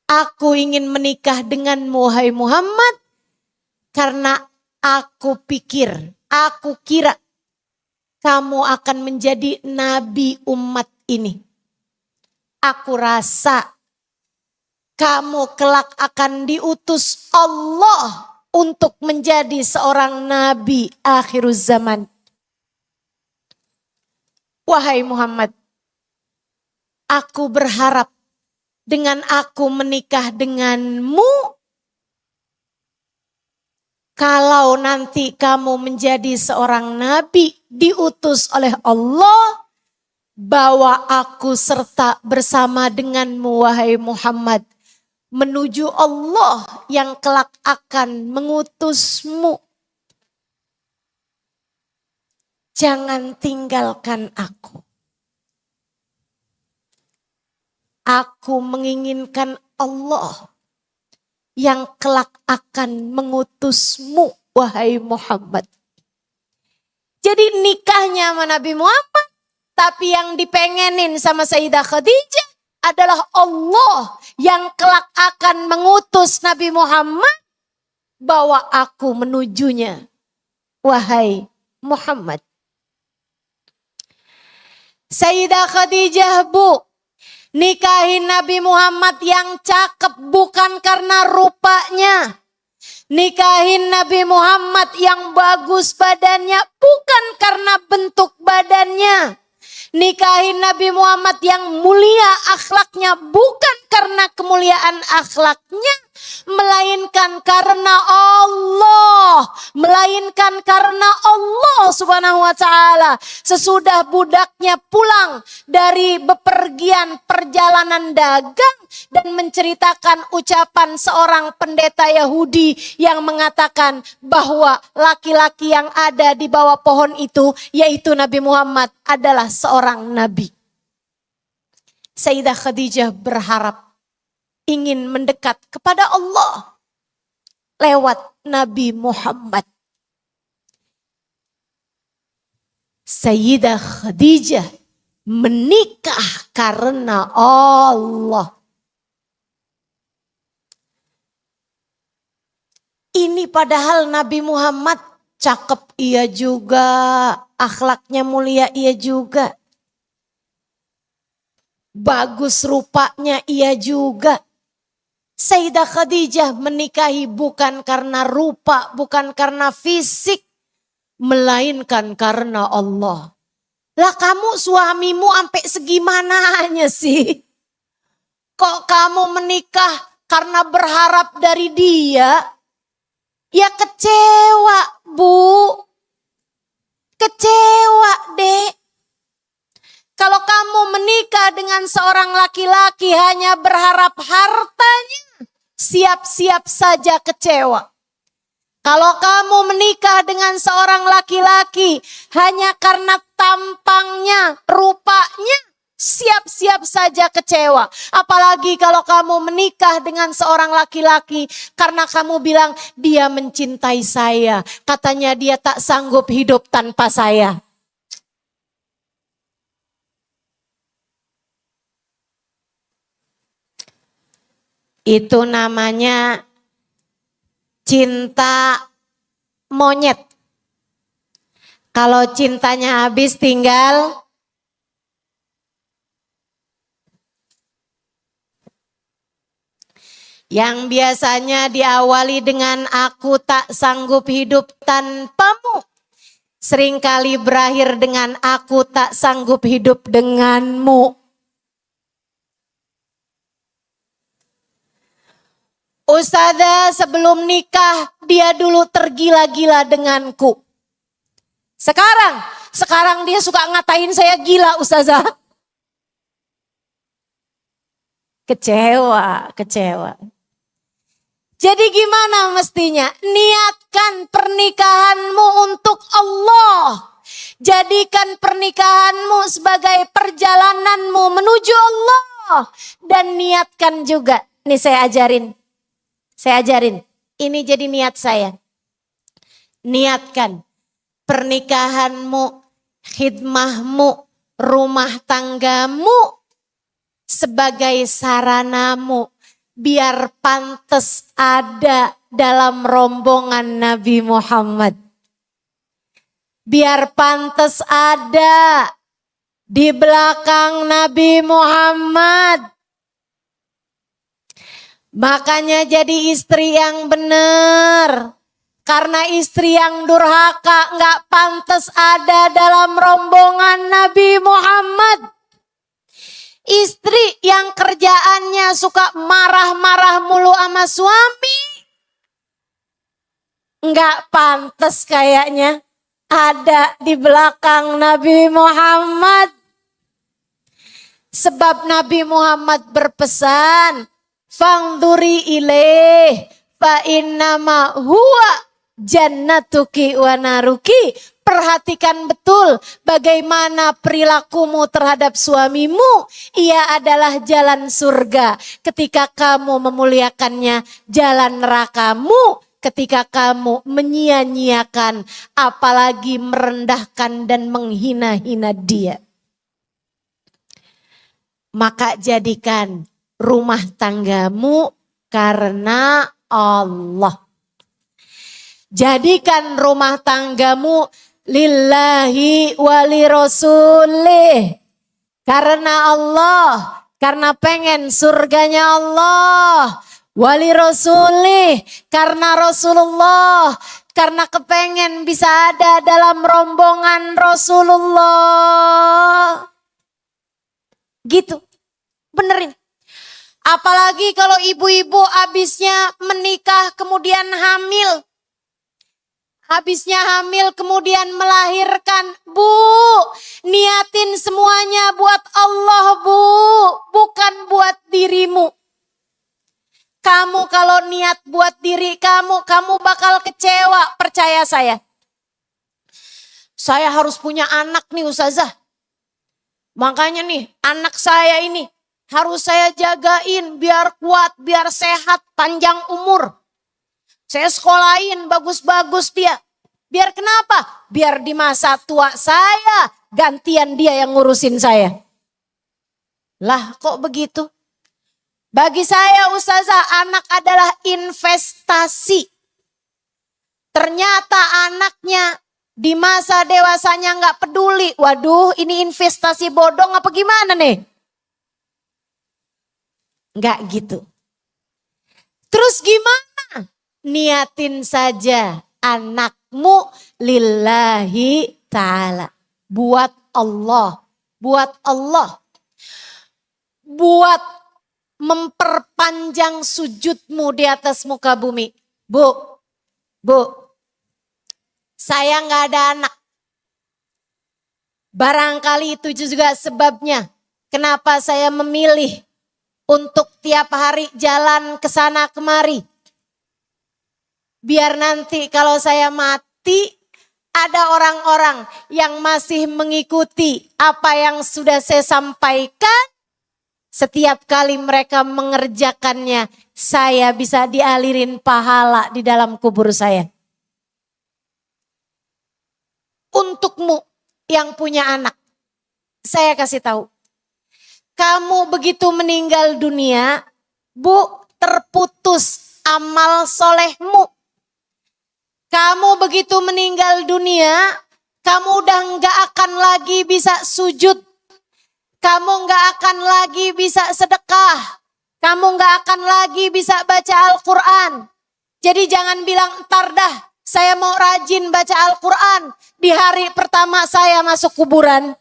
Aku ingin menikah denganmu wahai Muhammad. Karena aku kira kamu akan menjadi nabi umat ini. Aku rasa kamu kelak akan diutus Allah untuk menjadi seorang nabi akhir zaman. Wahai Muhammad, aku berharap dengan aku menikah denganmu, kalau nanti kamu menjadi seorang nabi diutus oleh Allah, bawa aku serta bersama denganmu wahai Muhammad menuju Allah yang kelak akan mengutusmu. Jangan tinggalkan aku. Aku menginginkan Allah yang kelak akan mengutusmu wahai Muhammad. Jadi nikahnya sama Nabi Muhammad, tapi yang dipengenin sama Sayyidah Khadijah adalah Allah yang kelak akan mengutus Nabi Muhammad, bawa aku menujunya wahai Muhammad. Sayyidah Khadijah, Bu, nikahin Nabi Muhammad yang cakep bukan karena rupanya. Nikahin Nabi Muhammad yang bagus badannya bukan karena bentuk badannya. Nikahin Nabi Muhammad yang mulia akhlaknya bukan karena kemuliaan akhlaknya. Melainkan karena Allah. Melainkan karena Allah subhanahu wa ta'ala. Sesudah budaknya pulang dari bepergian perjalanan dagang. Dan menceritakan ucapan seorang pendeta Yahudi yang mengatakan bahwa laki-laki yang ada di bawah pohon itu, yaitu Nabi Muhammad, adalah seorang nabi. Sayyidah Khadijah berharap ingin mendekat kepada Allah lewat Nabi Muhammad. Sayyidah Khadijah menikah karena Allah. Ini padahal Nabi Muhammad cakep iya juga, akhlaknya mulia iya juga. Bagus rupanya iya juga. Sayyidah Khadijah menikahi bukan karena rupa, bukan karena fisik. melainkan karena Allah. Lah kamu suamimu sampai segimananya sih? Kok kamu menikah karena berharap dari dia? Ya kecewa, Bu. Kecewa, Dek. Kalau kamu menikah dengan seorang laki-laki hanya berharap hartanya, siap-siap saja kecewa. Kalau kamu menikah dengan seorang laki-laki hanya karena tampangnya, rupanya, siap-siap saja kecewa. Apalagi kalau kamu menikah dengan seorang laki-laki karena kamu bilang dia mencintai saya. Katanya dia tak sanggup hidup tanpa saya. Itu namanya cinta monyet. Kalau cintanya habis tinggal yang biasanya diawali dengan aku tak sanggup hidup tanpamu, seringkali berakhir dengan aku tak sanggup hidup denganmu. Ustazah sebelum nikah dia dulu tergila-gila denganku. Sekarang dia suka ngatain saya gila, Ustazah. Kecewa. Jadi gimana mestinya? Niatkan pernikahanmu untuk Allah. Jadikan pernikahanmu sebagai perjalananmu menuju Allah. Dan niatkan juga. Nih saya ajarin. Ini jadi niat saya. Niatkan pernikahanmu, khidmahmu, rumah tanggamu sebagai saranamu. Biar pantas ada dalam rombongan Nabi Muhammad. Biar pantas ada di belakang Nabi Muhammad. Makanya jadi istri yang benar. Karena istri yang durhaka gak pantas ada dalam rombongan Nabi Muhammad. Istri yang kerjaannya suka marah-marah mulu sama suami, gak pantas kayaknya ada di belakang Nabi Muhammad. Sebab Nabi Muhammad berpesan, fangduri ilaih fa innama huwa jannatuki wa naruki. Perhatikan betul bagaimana perilakumu terhadap suamimu. Ia adalah jalan surga. Ketika kamu memuliakannya, jalan nerakamu. Ketika kamu menyia-nyiakan, apalagi merendahkan dan menghina-hina dia. Maka jadikan rumah tanggamu karena Allah. Jadikan rumah tanggamu lillahi wali rasulih. Karena Allah, karena pengen surganya Allah. Wali rasulih, karena Rasulullah. Karena kepengen bisa ada dalam rombongan Rasulullah. Gitu, benerin. Apalagi kalau ibu-ibu abisnya menikah kemudian hamil. Habisnya hamil kemudian melahirkan. Bu, niatin semuanya buat Allah, Bu. Bukan buat dirimu. Kamu kalau niat buat diri kamu bakal kecewa. Percaya saya. Saya harus punya anak nih Ustazah. Makanya nih anak saya ini harus saya jagain biar kuat, biar sehat, panjang umur. Saya sekolahin bagus-bagus dia. Biar kenapa? Biar di masa tua saya gantian dia yang ngurusin saya. Lah kok begitu? Bagi saya Ustazah, anak adalah investasi. Ternyata anaknya di masa dewasanya gak peduli. Waduh, ini investasi bodong apa gimana nih? Gak gitu. Terus gimana? Niatin saja anakmu lillahi ta'ala. Buat Allah. Buat Allah. Buat memperpanjang sujudmu di atas muka bumi. Bu, saya nggak ada anak. Barangkali itu juga sebabnya kenapa saya memilih untuk tiap hari jalan ke sana kemari. Biar nanti kalau saya mati ada orang-orang yang masih mengikuti apa yang sudah saya sampaikan. Setiap kali mereka mengerjakannya, saya bisa dialirin pahala di dalam kubur saya. Untukmu yang punya anak, saya kasih tahu. Kamu begitu meninggal dunia, Bu, terputus amal solehmu. Kamu begitu meninggal dunia, kamu udah gak akan lagi bisa sujud. Kamu gak akan lagi bisa sedekah. Kamu gak akan lagi bisa baca Al-Quran. Jadi jangan bilang ntar dah, saya mau rajin baca Al-Quran di hari pertama saya masuk kuburan.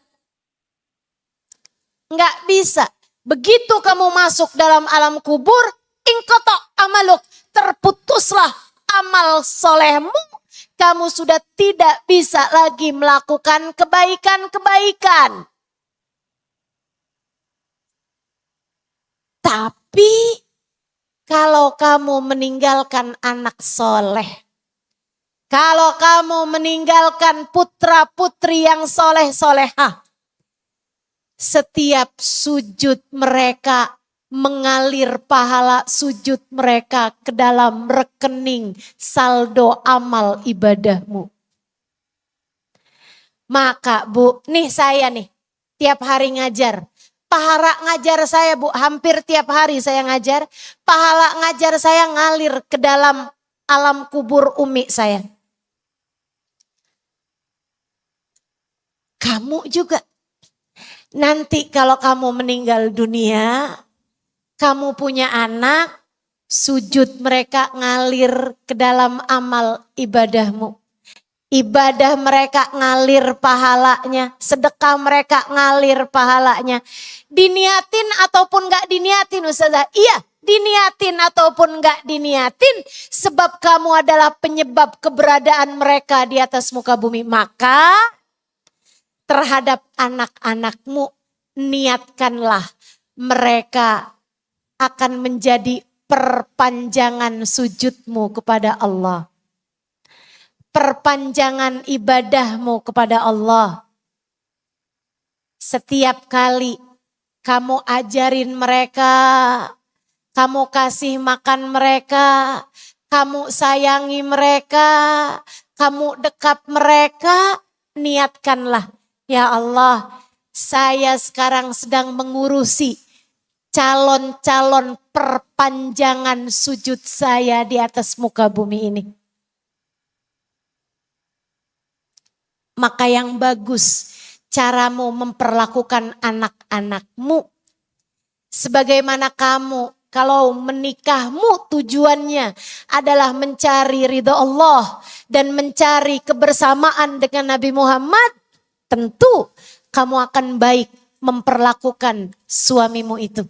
Nggak bisa. Begitu kamu masuk dalam alam kubur, ingkotok amaluk, terputuslah amal solehmu. Kamu sudah tidak bisa lagi melakukan kebaikan-kebaikan. Tapi kalau kamu meninggalkan anak soleh, kalau kamu meninggalkan putra-putri yang soleh-solehah, setiap sujud mereka mengalir pahala sujud mereka ke dalam rekening saldo amal ibadahmu. Maka Bu, nih saya nih tiap hari ngajar. Pahala ngajar saya Bu, hampir tiap hari saya ngajar. Pahala ngajar saya ngalir ke dalam alam kubur umi saya. Kamu juga. Nanti kalau kamu meninggal dunia, kamu punya anak, sujud mereka ngalir ke dalam amal ibadahmu. Ibadah mereka ngalir pahalanya, sedekah mereka ngalir pahalanya. Diniatin ataupun gak diniatin Ustazah? Iya, diniatin ataupun gak diniatin, sebab kamu adalah penyebab keberadaan mereka di atas muka bumi. Maka terhadap anak-anakmu, niatkanlah mereka akan menjadi perpanjangan sujudmu kepada Allah. Perpanjangan ibadahmu kepada Allah. Setiap kali kamu ajarin mereka, kamu kasih makan mereka, kamu sayangi mereka, kamu dekap mereka, niatkanlah, ya Allah, saya sekarang sedang mengurusi calon-calon perpanjangan sujud saya di atas muka bumi ini. Maka yang bagus caramu memperlakukan anak-anakmu. Sebagaimana kamu kalau menikahmu tujuannya adalah mencari ridha Allah dan mencari kebersamaan dengan Nabi Muhammad. Tentu kamu akan baik memperlakukan suamimu itu.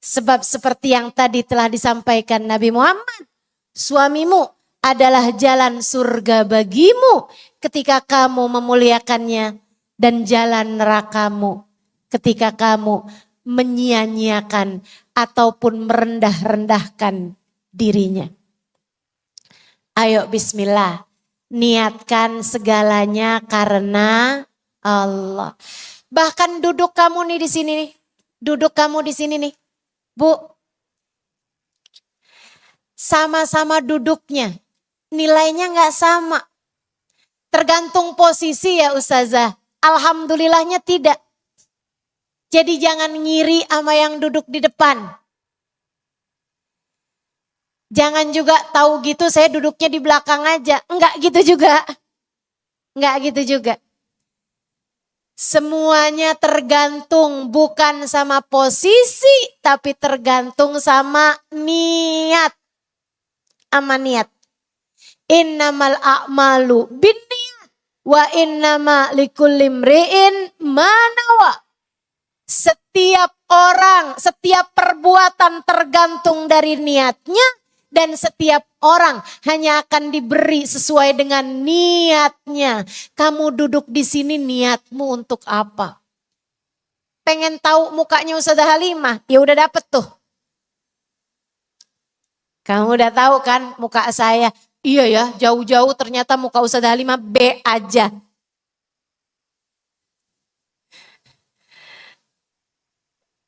Sebab seperti yang tadi telah disampaikan Nabi Muhammad, suamimu adalah jalan surga bagimu ketika kamu memuliakannya dan jalan nerakamu ketika kamu menyia-nyiakan ataupun merendah-rendahkan dirinya. Ayo bismillah, niatkan segalanya karena Allah. Bahkan duduk kamu nih di sini nih. Duduk kamu di sini nih. Bu, sama-sama duduknya, nilainya nggak sama. Tergantung posisi ya Ustazah. Alhamdulillahnya tidak. Jadi jangan ngiri sama yang duduk di depan. Jangan juga tahu gitu saya duduknya di belakang aja. Enggak gitu juga. Enggak gitu juga. Semuanya tergantung bukan sama posisi, tapi tergantung sama niat. Sama niat. Innamal a'malu binniyat wa innama likulli imri'in ma nawa. Setiap orang, setiap perbuatan tergantung dari niatnya dan setiap orang hanya akan diberi sesuai dengan niatnya. Kamu duduk di sini niatmu untuk apa? Pengen tahu mukanya Ustazah Halimah? Ya udah dapet tuh. Kamu udah tahu kan muka saya? Iya ya, jauh-jauh ternyata muka Ustazah Halimah B aja.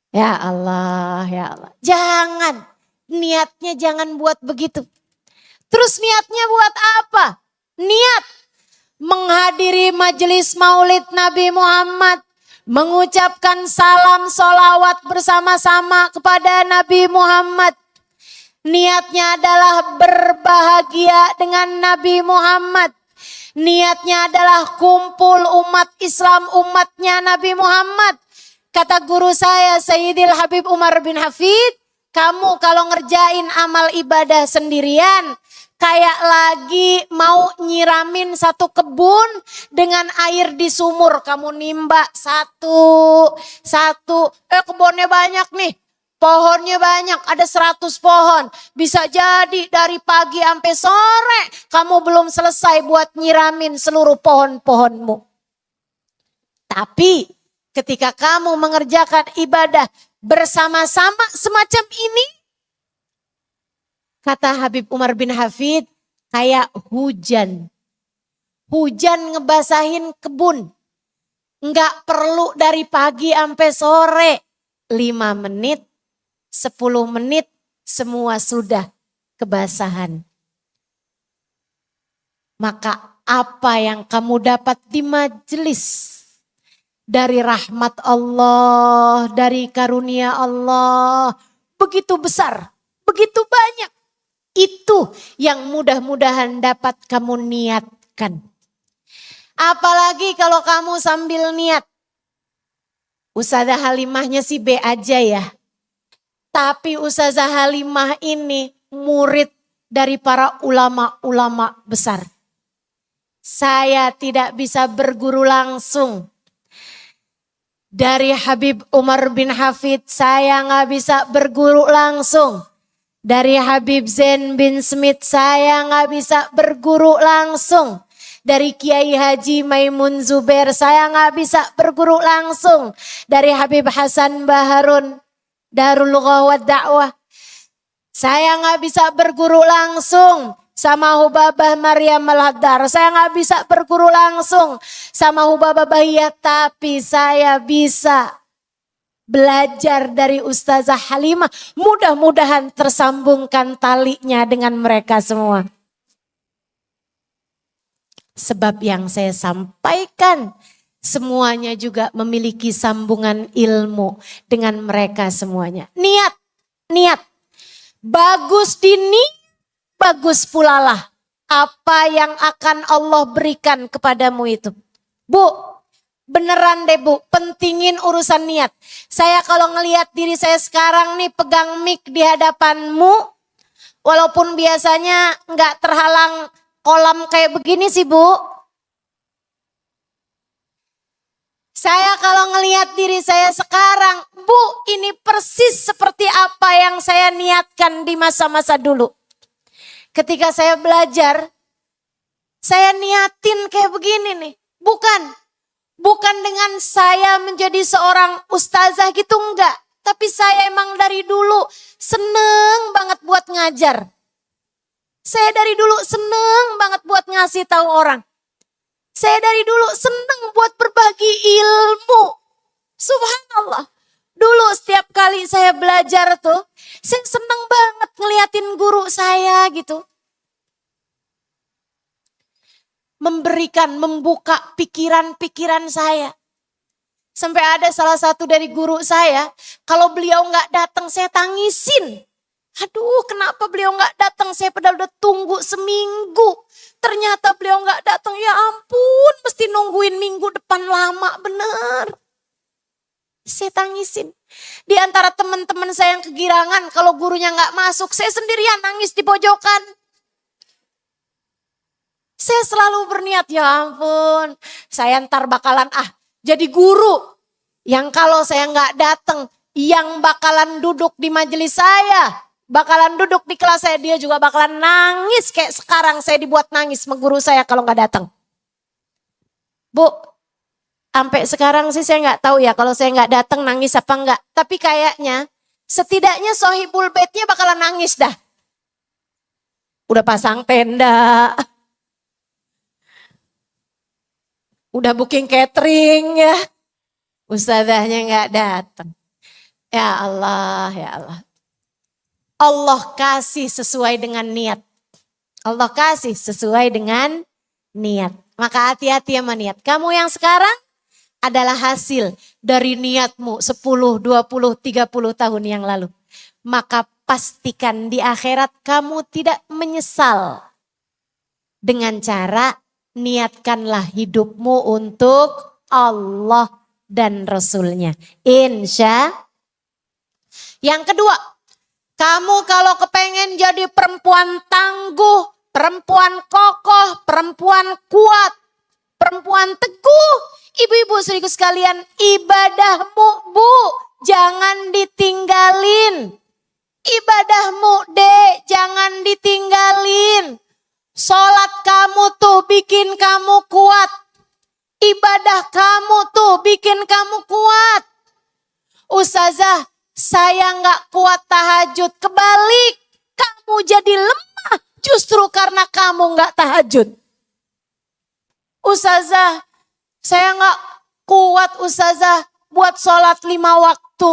Ya Allah, ya Allah. Jangan, niatnya jangan buat begitu. Terus niatnya buat apa? Niat menghadiri majelis maulid Nabi Muhammad. Mengucapkan salam solawat bersama-sama kepada Nabi Muhammad. Niatnya adalah berbahagia dengan Nabi Muhammad. Niatnya adalah kumpul umat Islam, umatnya Nabi Muhammad. Kata guru saya Sayyidil Habib Umar bin Hafid, kamu kalau ngerjain amal ibadah sendirian, kayak lagi mau nyiramin satu kebun dengan air di sumur. Kamu nimba satu. Kebunnya banyak nih. Pohonnya banyak, ada 100 pohon. Bisa jadi dari pagi sampai sore kamu belum selesai buat nyiramin seluruh pohon-pohonmu. Tapi ketika kamu mengerjakan ibadah bersama-sama semacam ini, kata Habib Umar bin Hafid, kayak hujan. Hujan ngebasahin kebun. Enggak perlu dari pagi sampai sore. 5 menit, 10 menit, semua sudah kebasahan. Maka apa yang kamu dapat di majelis? Dari rahmat Allah, dari karunia Allah, begitu besar, begitu banyak. Itu yang mudah-mudahan dapat kamu niatkan. Apalagi kalau kamu sambil niat. Ustazah Halimahnya sih B aja ya. Tapi Ustazah Halimah ini murid dari para ulama-ulama besar. Saya tidak bisa berguru langsung. Dari Habib Umar bin Hafid saya nggak bisa berguru langsung. Dari Habib Zain bin Smith saya nggak bisa berguru langsung. Dari Kiai Haji Maimun Zubair saya nggak bisa berguru langsung. Dari Habib Hasan Baharun Darul Lughah wa Da'wah saya nggak bisa berguru langsung. Sama Hubabah Maryam Al-Haddar saya nggak bisa berguru langsung. Sama Hubabah Bahiyah, tapi saya bisa belajar dari Ustazah Halimah. Mudah-mudahan tersambungkan talinya dengan mereka semua. Sebab yang saya sampaikan semuanya juga memiliki sambungan ilmu dengan mereka semuanya. Niat. Bagus bagus pula lah apa yang akan Allah berikan kepadamu itu. Bu, beneran deh Bu, pentingin urusan niat. Saya kalau ngelihat diri saya sekarang nih pegang mic di hadapanmu, walaupun biasanya nggak terhalang kolam kayak begini sih Bu. Saya kalau ngelihat diri saya sekarang, Bu, ini persis seperti apa yang saya niatkan di masa-masa dulu. Ketika saya belajar, saya niatin kayak begini nih. Bukan dengan saya menjadi seorang ustazah gitu, enggak. Tapi saya emang dari dulu seneng banget buat ngajar. Saya dari dulu seneng banget buat ngasih tahu orang. Saya dari dulu seneng buat berbagi ilmu. Subhanallah. Dulu setiap kali saya belajar tuh, saya seneng banget ngeliatin guru saya gitu. Membuka pikiran-pikiran saya. Sampai ada salah satu dari guru saya, kalau beliau gak datang saya tangisin. Aduh, kenapa beliau gak datang? Saya padahal udah tunggu seminggu. Ternyata beliau gak datang. Ya ampun, mesti nungguin minggu depan lama bener. Saya tangisin. Di antara teman-teman saya yang kegirangan, kalau gurunya gak masuk, saya sendirian nangis di pojokan. Saya selalu berniat, ya ampun, saya ntar bakalan jadi guru. Yang kalau saya nggak datang, yang bakalan duduk di majelis saya, bakalan duduk di kelas saya, dia juga bakalan nangis kayak sekarang saya dibuat nangis sama guru saya kalau nggak datang. Bu, sampai sekarang sih saya nggak tahu ya kalau saya nggak datang nangis apa enggak. Tapi kayaknya setidaknya Sohibul Baitnya bakalan nangis dah. Udah pasang tenda, udah booking catering ya. Ustazahnya nggak datang. Ya Allah, ya Allah. Allah kasih sesuai dengan niat. Allah kasih sesuai dengan niat. Maka hati-hati sama niat. Kamu yang sekarang adalah hasil dari niatmu 10, 20, 30 tahun yang lalu. Maka pastikan di akhirat kamu tidak menyesal. Dengan cara niatkanlah hidupmu untuk Allah dan Rasulnya. Insya. Yang kedua, kamu kalau kepengen jadi perempuan tangguh, perempuan kokoh, perempuan kuat, perempuan teguh, ibu-ibu saudariku sekalian, ibadahmu bu, jangan ditinggalin. Ibadahmu dek, jangan ditinggalin. Sholat kamu tuh bikin kamu kuat. Ibadah kamu tuh bikin kamu kuat. Ustazah, saya nggak kuat tahajud. Kebalik, kamu jadi lemah justru karena kamu nggak tahajud. Ustazah, saya nggak kuat ustazah buat sholat 5 waktu.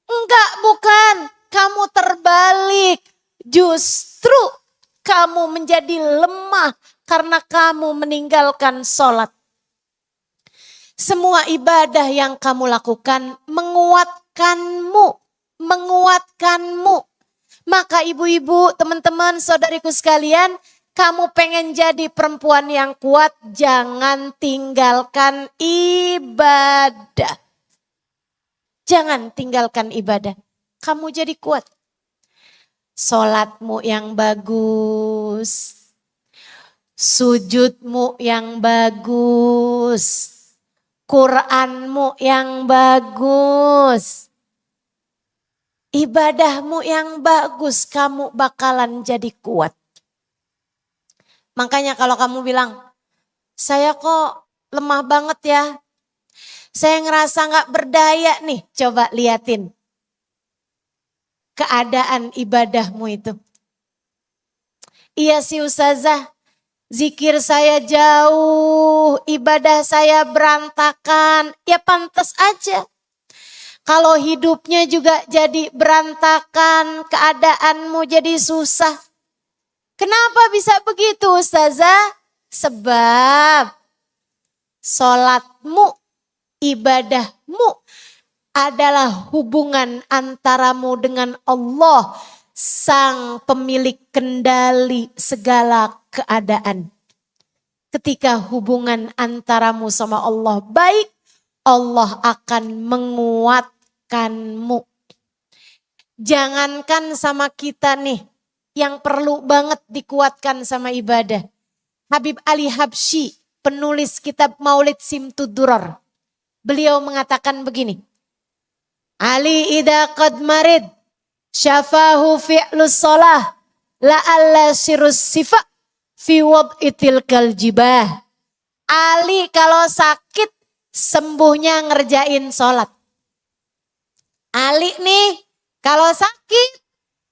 Enggak, bukan. Kamu terbalik. Justru kamu menjadi lemah karena kamu meninggalkan sholat. Semua ibadah yang kamu lakukan menguatkanmu. Maka ibu-ibu, teman-teman, saudariku sekalian, kamu pengen jadi perempuan yang kuat, jangan tinggalkan ibadah. Jangan tinggalkan ibadah. Kamu jadi kuat. Sholatmu yang bagus. Sujudmu yang bagus. Quranmu yang bagus. Ibadahmu yang bagus, kamu bakalan jadi kuat. Makanya kalau kamu bilang, saya kok lemah banget ya. Saya ngerasa gak berdaya nih. Coba liatin keadaan ibadahmu itu. Iya sih ustazah, zikir saya jauh, ibadah saya berantakan. Ya pantas aja. Kalau hidupnya juga jadi berantakan, keadaanmu jadi susah. Kenapa bisa begitu ustazah? Sebab sholatmu, ibadahmu adalah hubungan antaramu dengan Allah, sang pemilik kendali segala keadaan. Ketika hubungan antaramu sama Allah baik, Allah akan menguatkanmu. Jangankan sama kita nih, yang perlu banget dikuatkan sama ibadah. Habib Ali Habsyi, penulis kitab Maulid Simtud Durar. Beliau mengatakan begini. Ali idha qad marid, syafahu fi'lus sholah, la'alla sirus sifa fi wad'itil kaljibah. Ali kalau sakit, sembuhnya ngerjain sholat. Ali nih, kalau sakit,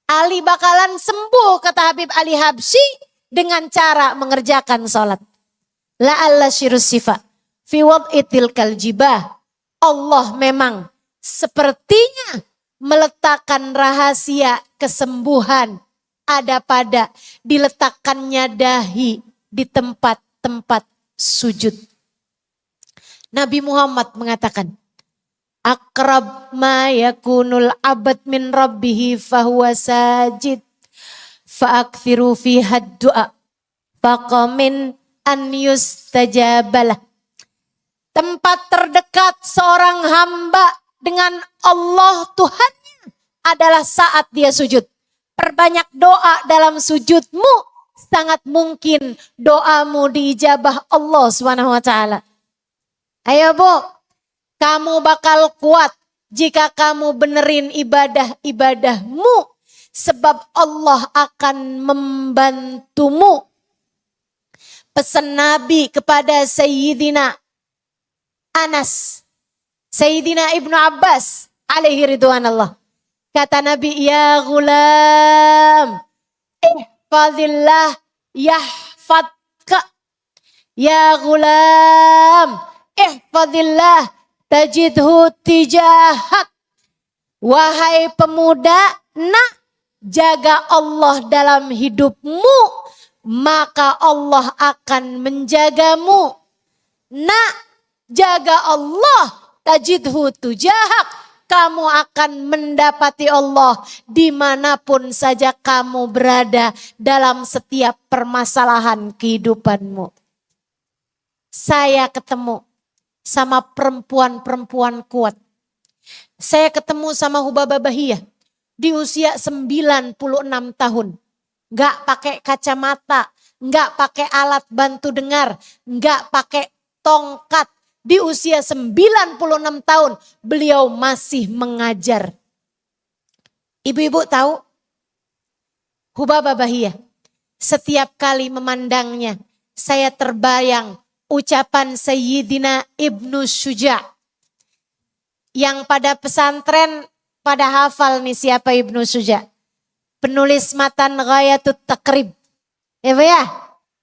Ali bakalan sembuh, kata Habib Ali Habsyi, dengan cara mengerjakan sholat. La'alla sirus sifa fi wad'itil kaljibah. Allah memang sepertinya meletakkan rahasia kesembuhan ada pada diletakkannya dahi di tempat-tempat sujud. Nabi Muhammad mengatakan, akrab ma yakunul abad min rabbihi fahuwa sajid fa'akthiru fiha du'a faqamin an yustajabalah. Tempat terdekat seorang hamba dengan Allah Tuhannya adalah saat dia sujud. Perbanyak doa dalam sujudmu sangat mungkin doamu diijabah Allah Subhanahu wa taala. Ayo Bu, kamu bakal kuat jika kamu benerin ibadah-ibadahmu, sebab Allah akan membantumu. Pesan Nabi kepada Sayyidina Anas, Sayyidina Ibnu Abbas alaihi ridwanallah. Kata Nabi, ya gulam, ihfadillah yahfadka. Ya gulam, ihfadillah tajidhu tijahak. Wahai pemuda, nak jaga Allah dalam hidupmu, maka Allah akan menjagamu. Nak jaga Allah, tajidhu tujahak. Kamu akan mendapati Allah dimanapun saja kamu berada dalam setiap permasalahan kehidupanmu. Saya ketemu sama perempuan-perempuan kuat. Saya ketemu sama Hubabah Bahiyah di usia 96 tahun. Gak pakai kacamata, gak pakai alat bantu dengar, gak pakai tongkat. Di usia 96 tahun beliau masih mengajar. Ibu-ibu tahu Hubabah Bahiyah, setiap kali memandangnya saya terbayang ucapan Sayyidina Ibnu Syuja. Yang pada pesantren pada hafal nih siapa Ibnu Syuja. Penulis matan Ghayatut Takrib. Ya?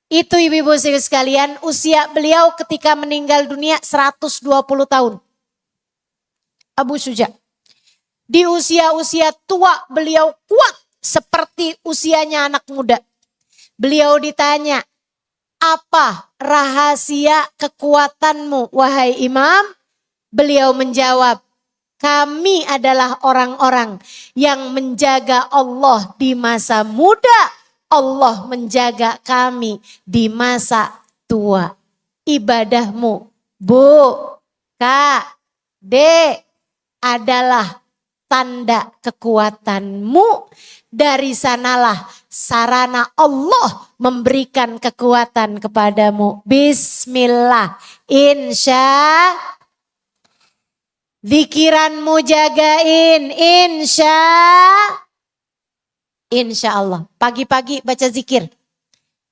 Itu ibu-ibu sekalian, usia beliau ketika meninggal dunia 120 tahun. Abu Syuja. Di usia-usia tua beliau kuat seperti usianya anak muda. Beliau ditanya, apa rahasia kekuatanmu wahai imam? Beliau menjawab, kami adalah orang-orang yang menjaga Allah di masa muda. Allah menjaga kami di masa tua. Ibadahmu, Bu, Kak, Dek, adalah tanda kekuatanmu. Dari sanalah sarana Allah memberikan kekuatan kepadamu. Bismillah. Zikiranmu jagain. Insya Allah. Pagi-pagi baca zikir.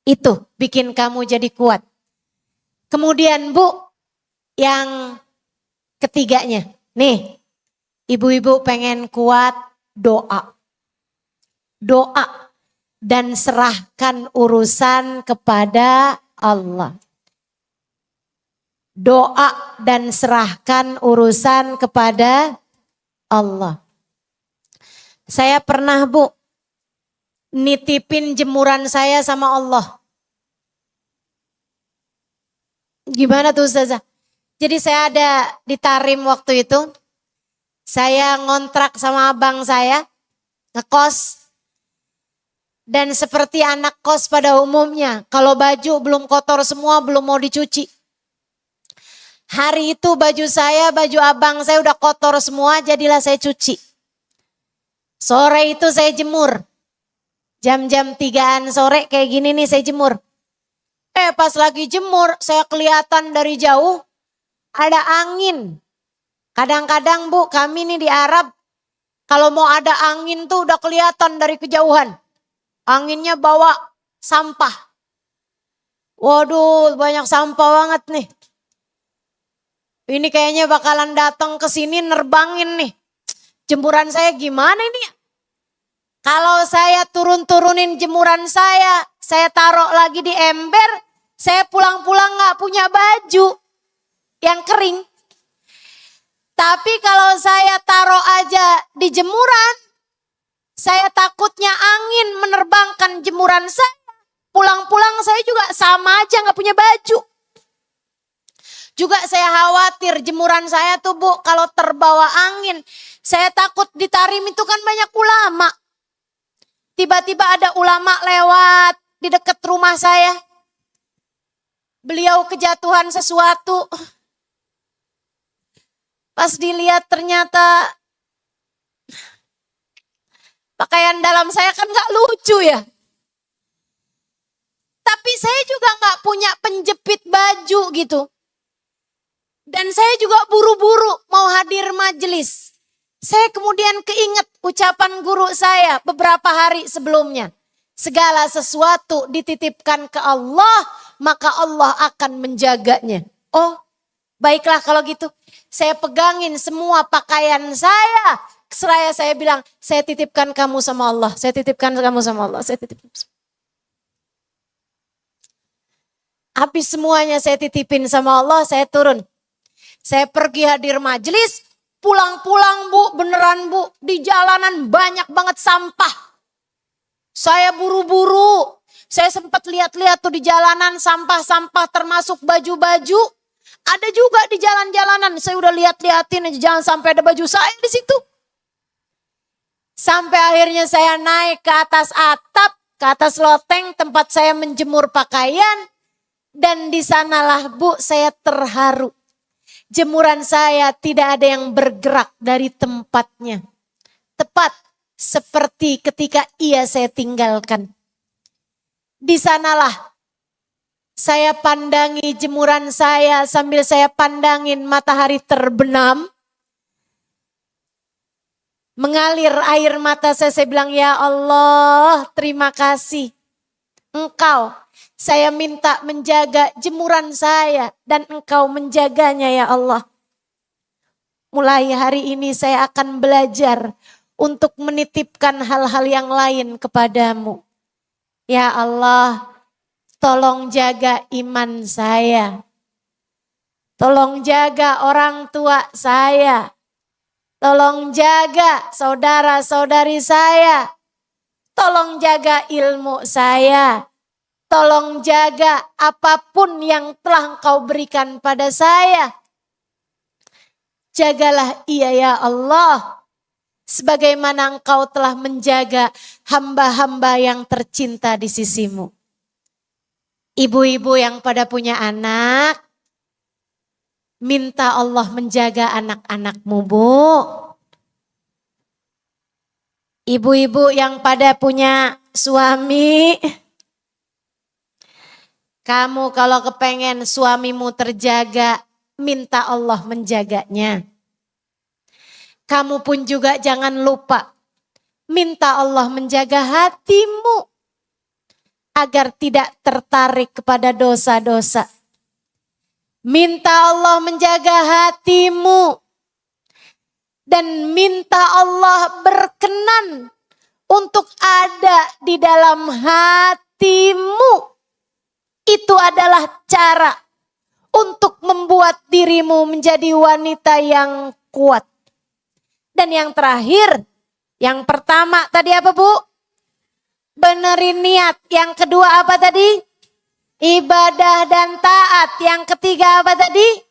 Itu bikin kamu jadi kuat. Kemudian Bu, yang ketiganya. Nih, ibu-ibu pengen kuat, doa. Doa dan serahkan urusan kepada Allah. Doa dan serahkan urusan kepada Allah. Saya pernah Bu, nitipin jemuran saya sama Allah. Gimana tuh Ustazah? Jadi saya ada di Tarim waktu itu. Saya ngontrak sama abang saya, ngekos. Dan seperti anak kos pada umumnya, kalau baju belum kotor semua, belum mau dicuci. Hari itu baju saya, baju abang saya udah kotor semua, jadilah saya cuci. Sore itu saya jemur. Jam-jam 3-an sore kayak gini nih saya jemur. Pas lagi jemur saya kelihatan dari jauh ada angin. Kadang-kadang Bu, kami nih di Arab kalau mau ada angin tuh udah kelihatan dari kejauhan. Anginnya bawa sampah. Waduh, banyak sampah banget nih. Ini kayaknya bakalan datang ke sini nerbangin nih. Jemuran saya gimana ini ya? Kalau saya turunin jemuran saya taruh lagi di ember, saya pulang-pulang gak punya baju yang kering. Tapi kalau saya taruh aja di jemuran, saya takutnya angin menerbangkan jemuran saya. Pulang-pulang saya juga sama aja gak punya baju. Juga saya khawatir jemuran saya tuh Bu, kalau terbawa angin. Saya takut di Tarim itu kan banyak ulama. Tiba-tiba ada ulama lewat di dekat rumah saya. Beliau kejatuhan sesuatu. Pas dilihat ternyata pakaian dalam saya kan gak lucu ya. saya juga nggak punya penjepit baju gitu. Dan saya juga buru-buru mau hadir majelis. Saya kemudian keinget ucapan guru saya beberapa hari sebelumnya. Segala sesuatu dititipkan ke Allah, maka Allah akan menjaganya. Oh, baiklah kalau gitu. Saya pegangin semua pakaian saya. Seraya saya bilang, saya titipkan kamu sama Allah. Saya titipkan kamu sama Allah. Saya titipkan. Habis semuanya saya titipin sama Allah, saya turun. Saya pergi hadir majelis, pulang-pulang Bu, beneran Bu. Di jalanan banyak banget sampah. Saya buru-buru. Saya sempat lihat-lihat tuh di jalanan sampah-sampah termasuk baju-baju. Ada juga di jalan-jalanan. Saya udah lihat-liatin aja jangan sampai ada baju saya di situ. Sampai akhirnya saya naik ke atas atap, ke atas loteng tempat saya menjemur pakaian. Dan di sanalah Bu saya terharu. Jemuran saya tidak ada yang bergerak dari tempatnya. Tepat seperti ketika ia saya tinggalkan. Di sanalah saya pandangi jemuran saya sambil saya pandangin matahari terbenam. Mengalir air mata saya bilang, ya Allah terima kasih. Engkau, saya minta menjaga jemuran saya dan Engkau menjaganya ya Allah. Mulai hari ini saya akan belajar untuk menitipkan hal-hal yang lain kepadamu. Ya Allah, tolong jaga iman saya. Tolong jaga orang tua saya. Tolong jaga saudara-saudari saya. Tolong jaga ilmu saya. Tolong jaga apapun yang telah Engkau berikan pada saya. Jagalah ia ya Allah. Sebagaimana Engkau telah menjaga hamba-hamba yang tercinta di sisimu. Ibu-ibu yang pada punya anak, minta Allah menjaga anak-anakmu Bu. Ibu-ibu yang pada punya suami, kamu kalau kepengen suamimu terjaga, minta Allah menjaganya. Kamu pun juga jangan lupa, minta Allah menjaga hatimu agar tidak tertarik kepada dosa-dosa. Minta Allah menjaga hatimu dan minta Allah berkenan untuk ada di dalam hatimu. Itu adalah cara untuk membuat dirimu menjadi wanita yang kuat. Dan yang terakhir, yang pertama tadi apa Bu? Benerin niat. Yang kedua apa tadi? Ibadah dan taat. Yang ketiga apa tadi?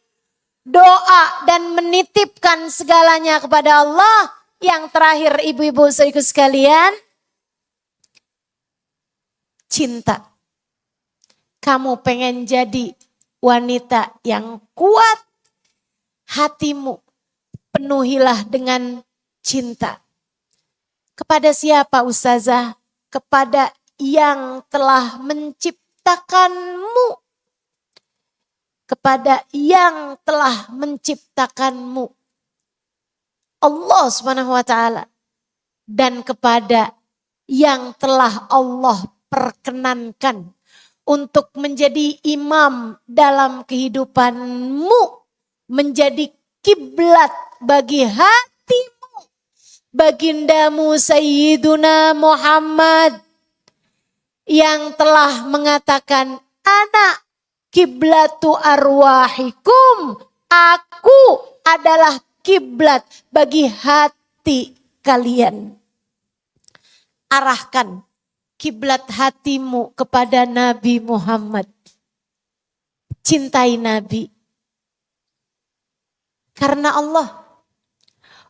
Doa dan menitipkan segalanya kepada Allah. Yang terakhir ibu-ibu saudaraku sekalian, cinta. Kamu pengen jadi wanita yang kuat, hatimu penuhilah dengan cinta. Kepada siapa Ustazah? Kepada yang telah menciptakanmu. Kepada yang telah menciptakanmu. Allah Subhanahu wa taala. Dan kepada yang telah Allah perkenankan untuk menjadi imam dalam kehidupanmu. Menjadi kiblat bagi hatimu. Bagindamu Sayyiduna Muhammad yang telah mengatakan, anak kiblatu arwahikum. Aku adalah kiblat bagi hati kalian. Arahkan kiblat hatimu kepada Nabi Muhammad. Cintai Nabi. Karena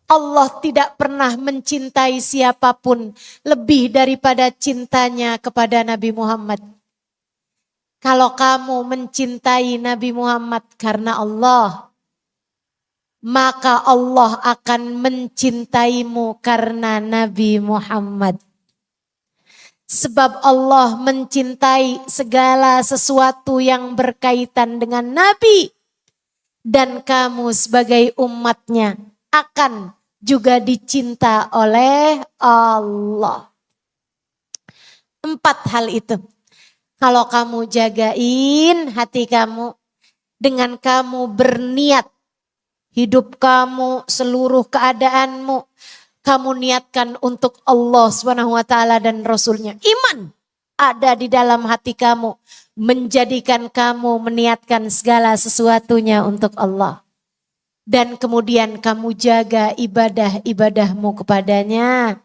Allah tidak pernah mencintai siapapun lebih daripada cintanya kepada Nabi Muhammad. Kalau kamu mencintai Nabi Muhammad karena Allah, maka Allah akan mencintaimu karena Nabi Muhammad. Sebab Allah mencintai segala sesuatu yang berkaitan dengan Nabi. Dan kamu sebagai umatnya akan juga dicinta oleh Allah. 4 hal itu. Kalau kamu jagain hati kamu dengan kamu berniat hidup kamu, seluruh keadaanmu, kamu niatkan untuk Allah SWT dan Rasulnya. Iman ada di dalam hati kamu, menjadikan kamu meniatkan segala sesuatunya untuk Allah. Dan kemudian kamu jaga ibadah-ibadahmu kepadanya.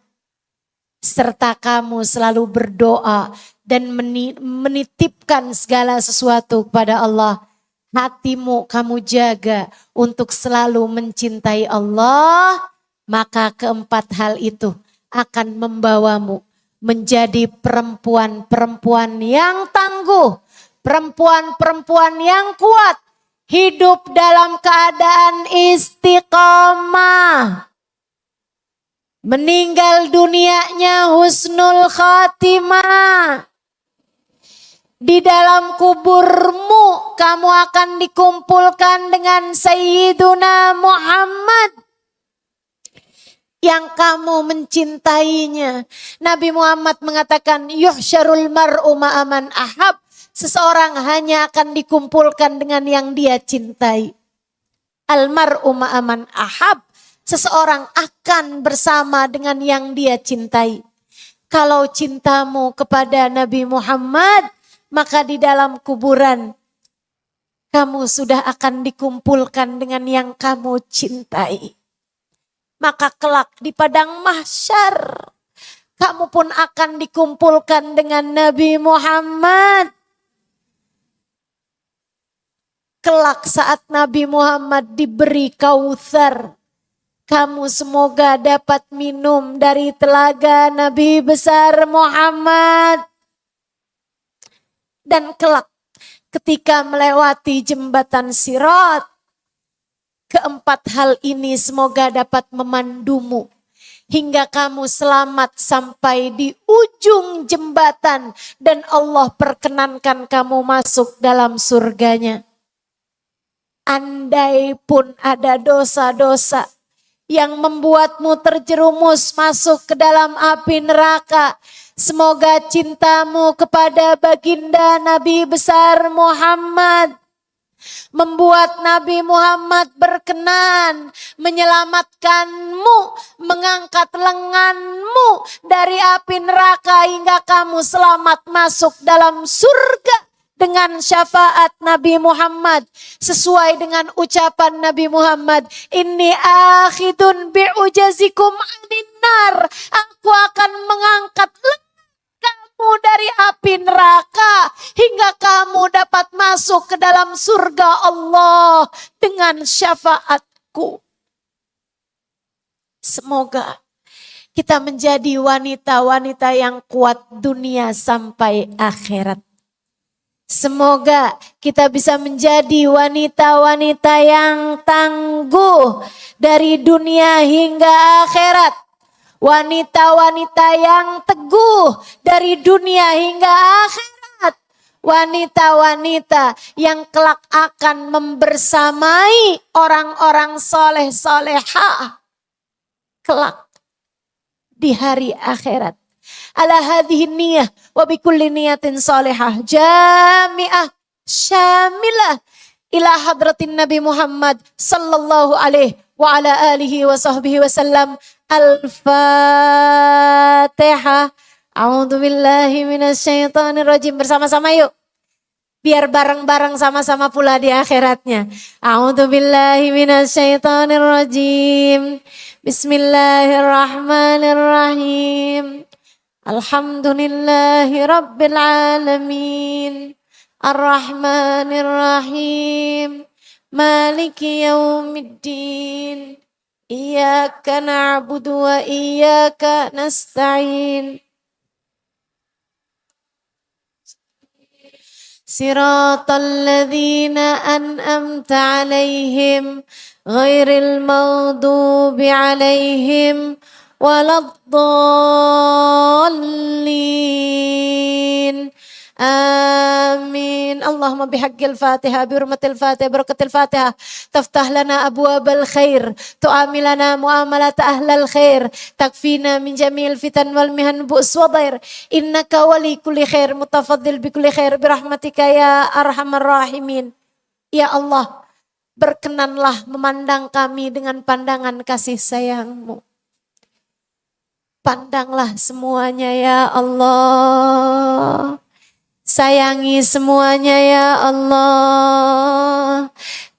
Serta kamu selalu berdoa dan menitipkan segala sesuatu kepada Allah. Hatimu kamu jaga untuk selalu mencintai Allah. Maka 4 hal itu akan membawamu menjadi perempuan-perempuan yang tangguh. Perempuan-perempuan yang kuat. Hidup dalam keadaan istiqomah. Meninggal dunianya husnul khatimah. Di dalam kuburmu kamu akan dikumpulkan dengan Sayyiduna Muhammad. Yang kamu mencintainya. Nabi Muhammad mengatakan yuhsyarul mar'u ma'aman ahab. Seseorang hanya akan dikumpulkan dengan yang dia cintai. Al-mar'u ma'aman ahab. Seseorang akan bersama dengan yang dia cintai. Kalau cintamu kepada Nabi Muhammad, maka di dalam kuburan kamu sudah akan dikumpulkan dengan yang kamu cintai. Maka kelak di padang mahsyar, kamu pun akan dikumpulkan dengan Nabi Muhammad. Kelak saat Nabi Muhammad diberi Kautsar, kamu semoga dapat minum dari telaga Nabi besar Muhammad. Dan kelak ketika melewati jembatan Sirat, 4 hal ini semoga dapat memandumu hingga kamu selamat sampai di ujung jembatan dan Allah perkenankan kamu masuk dalam surganya. Andai pun ada dosa-dosa yang membuatmu terjerumus masuk ke dalam api neraka, semoga cintamu kepada baginda Nabi besar Muhammad membuat Nabi Muhammad berkenan menyelamatkanmu, mengangkat lenganmu dari api neraka hingga kamu selamat masuk dalam surga dengan syafaat Nabi Muhammad. Sesuai dengan ucapan Nabi Muhammad, inni akhidun bi'ujazikum aninnar. Aku akan mengangkat kamu dari api neraka hingga kamu dapat masuk ke dalam surga Allah dengan syafaatku. Semoga kita menjadi wanita-wanita yang kuat dunia sampai akhirat. Semoga kita bisa menjadi wanita-wanita yang tangguh dari dunia hingga akhirat. Wanita-wanita yang teguh dari dunia hingga akhirat. Wanita-wanita yang kelak akan membersamai orang-orang soleh-solehah. Kelak di hari akhirat. Ala hadhihi niyah wa bikulli niyatin solehah jami'ah syamilah ila hadratin Nabi Muhammad sallallahu alaihi wa ala alihi wa sahbihi wasallam. Al-Fatihah. A'udzu billahi minasyaitonir rajim. Bersama-sama yuk. Biar bareng-bareng sama-sama pula di akhiratnya. A'udzu billahi minasyaitonir rajim. Bismillahirrahmanirrahim. Alhamdulillahi rabbil alamin. Ar-Rahmanir Rahim. Maliki yaumiddin. Iyyaka na'budu wa iyyaka nasta'in. Siratal ladzina an'amta 'alaihim ghairil maghdubi 'alaihim waladdallin. Amin. Allahumma bihaqqil Fatihah, bihurmatil Fatihah, barakatil Fatihah, taftah lana abwabal khair, tu'amilana muamalat ahlal khair, takfina min jamil fitan wal mihan bu's wadair, innaka wali kulli khair, mutafaddil bi kulli khair, birahmatika ya arhamar rahimin. Ya Allah, berkenanlah memandang kami dengan pandangan kasih sayang-Mu. Pandanglah semuanya ya Allah. Sayangi semuanya ya Allah.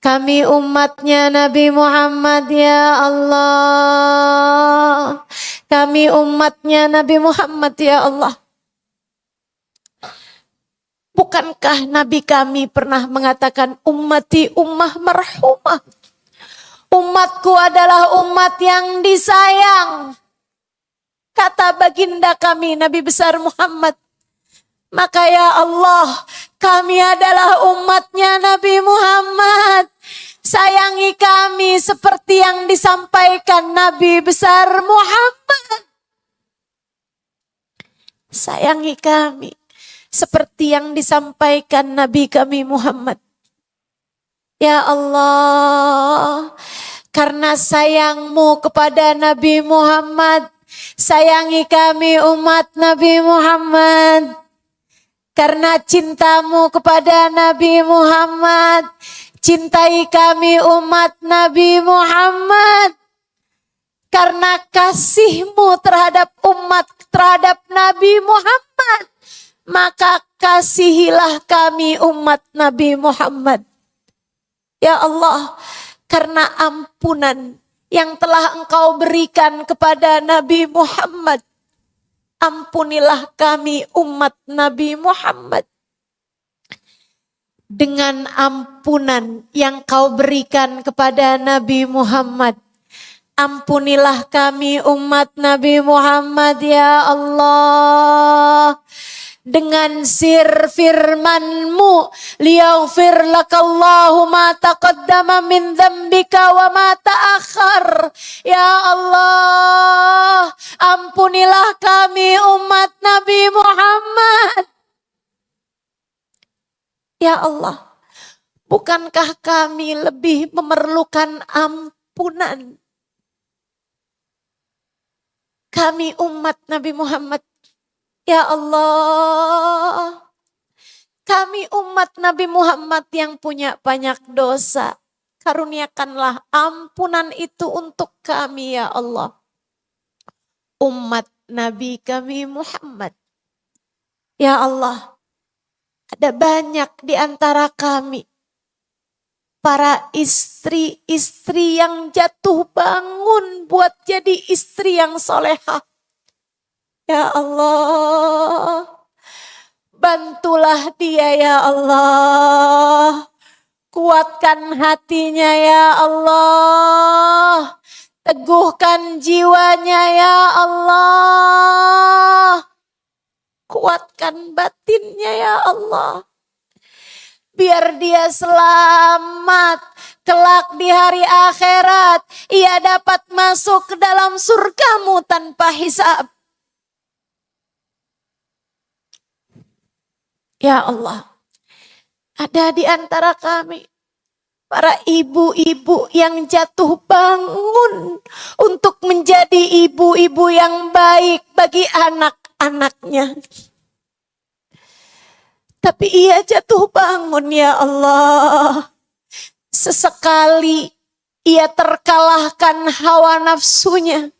Kami umatnya Nabi Muhammad ya Allah. Kami umatnya Nabi Muhammad ya Allah. Bukankah Nabi kami pernah mengatakan ummati ummah marhumah. Umatku adalah umat yang disayang. Kata baginda kami Nabi besar Muhammad. Maka ya Allah, kami adalah umatnya Nabi Muhammad. Sayangi kami seperti yang disampaikan Nabi besar Muhammad. Sayangi kami seperti yang disampaikan Nabi kami Muhammad. Ya Allah, karena sayang-Mu kepada Nabi Muhammad, sayangi kami umat Nabi Muhammad. Karena cinta-Mu kepada Nabi Muhammad, cintai kami umat Nabi Muhammad. Karena kasih-Mu terhadap umat, terhadap Nabi Muhammad, maka kasihilah kami umat Nabi Muhammad. Ya Allah, karena ampunan yang telah Engkau berikan kepada Nabi Muhammad, ampunilah kami umat Nabi Muhammad. Dengan ampunan yang Kau berikan kepada Nabi Muhammad, ampunilah kami umat Nabi Muhammad ya Allah. Dengan sir firman-Mu, liyaghfir lakallahu ma taqaddama min dzambika wa ma ta'akhkhar. Ya Allah, ampunilah kami umat Nabi Muhammad. Ya Allah, bukankah kami lebih memerlukan ampunan? Kami umat Nabi Muhammad. Ya Allah, kami umat Nabi Muhammad yang punya banyak dosa. Karuniakanlah ampunan itu untuk kami ya Allah. Umat Nabi kami Muhammad. Ya Allah, ada banyak di antara kami, para istri-istri yang jatuh bangun buat jadi istri yang solehah. Ya Allah, bantulah dia ya Allah. Kuatkan hatinya ya Allah. Teguhkan jiwanya ya Allah. Kuatkan batinnya ya Allah. Biar dia selamat. Kelak di hari akhirat, ia dapat masuk ke dalam surga-Mu tanpa hisab. Ya Allah, ada di antara kami para ibu-ibu yang jatuh bangun untuk menjadi ibu-ibu yang baik bagi anak-anaknya. Tapi ia jatuh bangun ya Allah. Sesekali ia terkalahkan hawa nafsunya.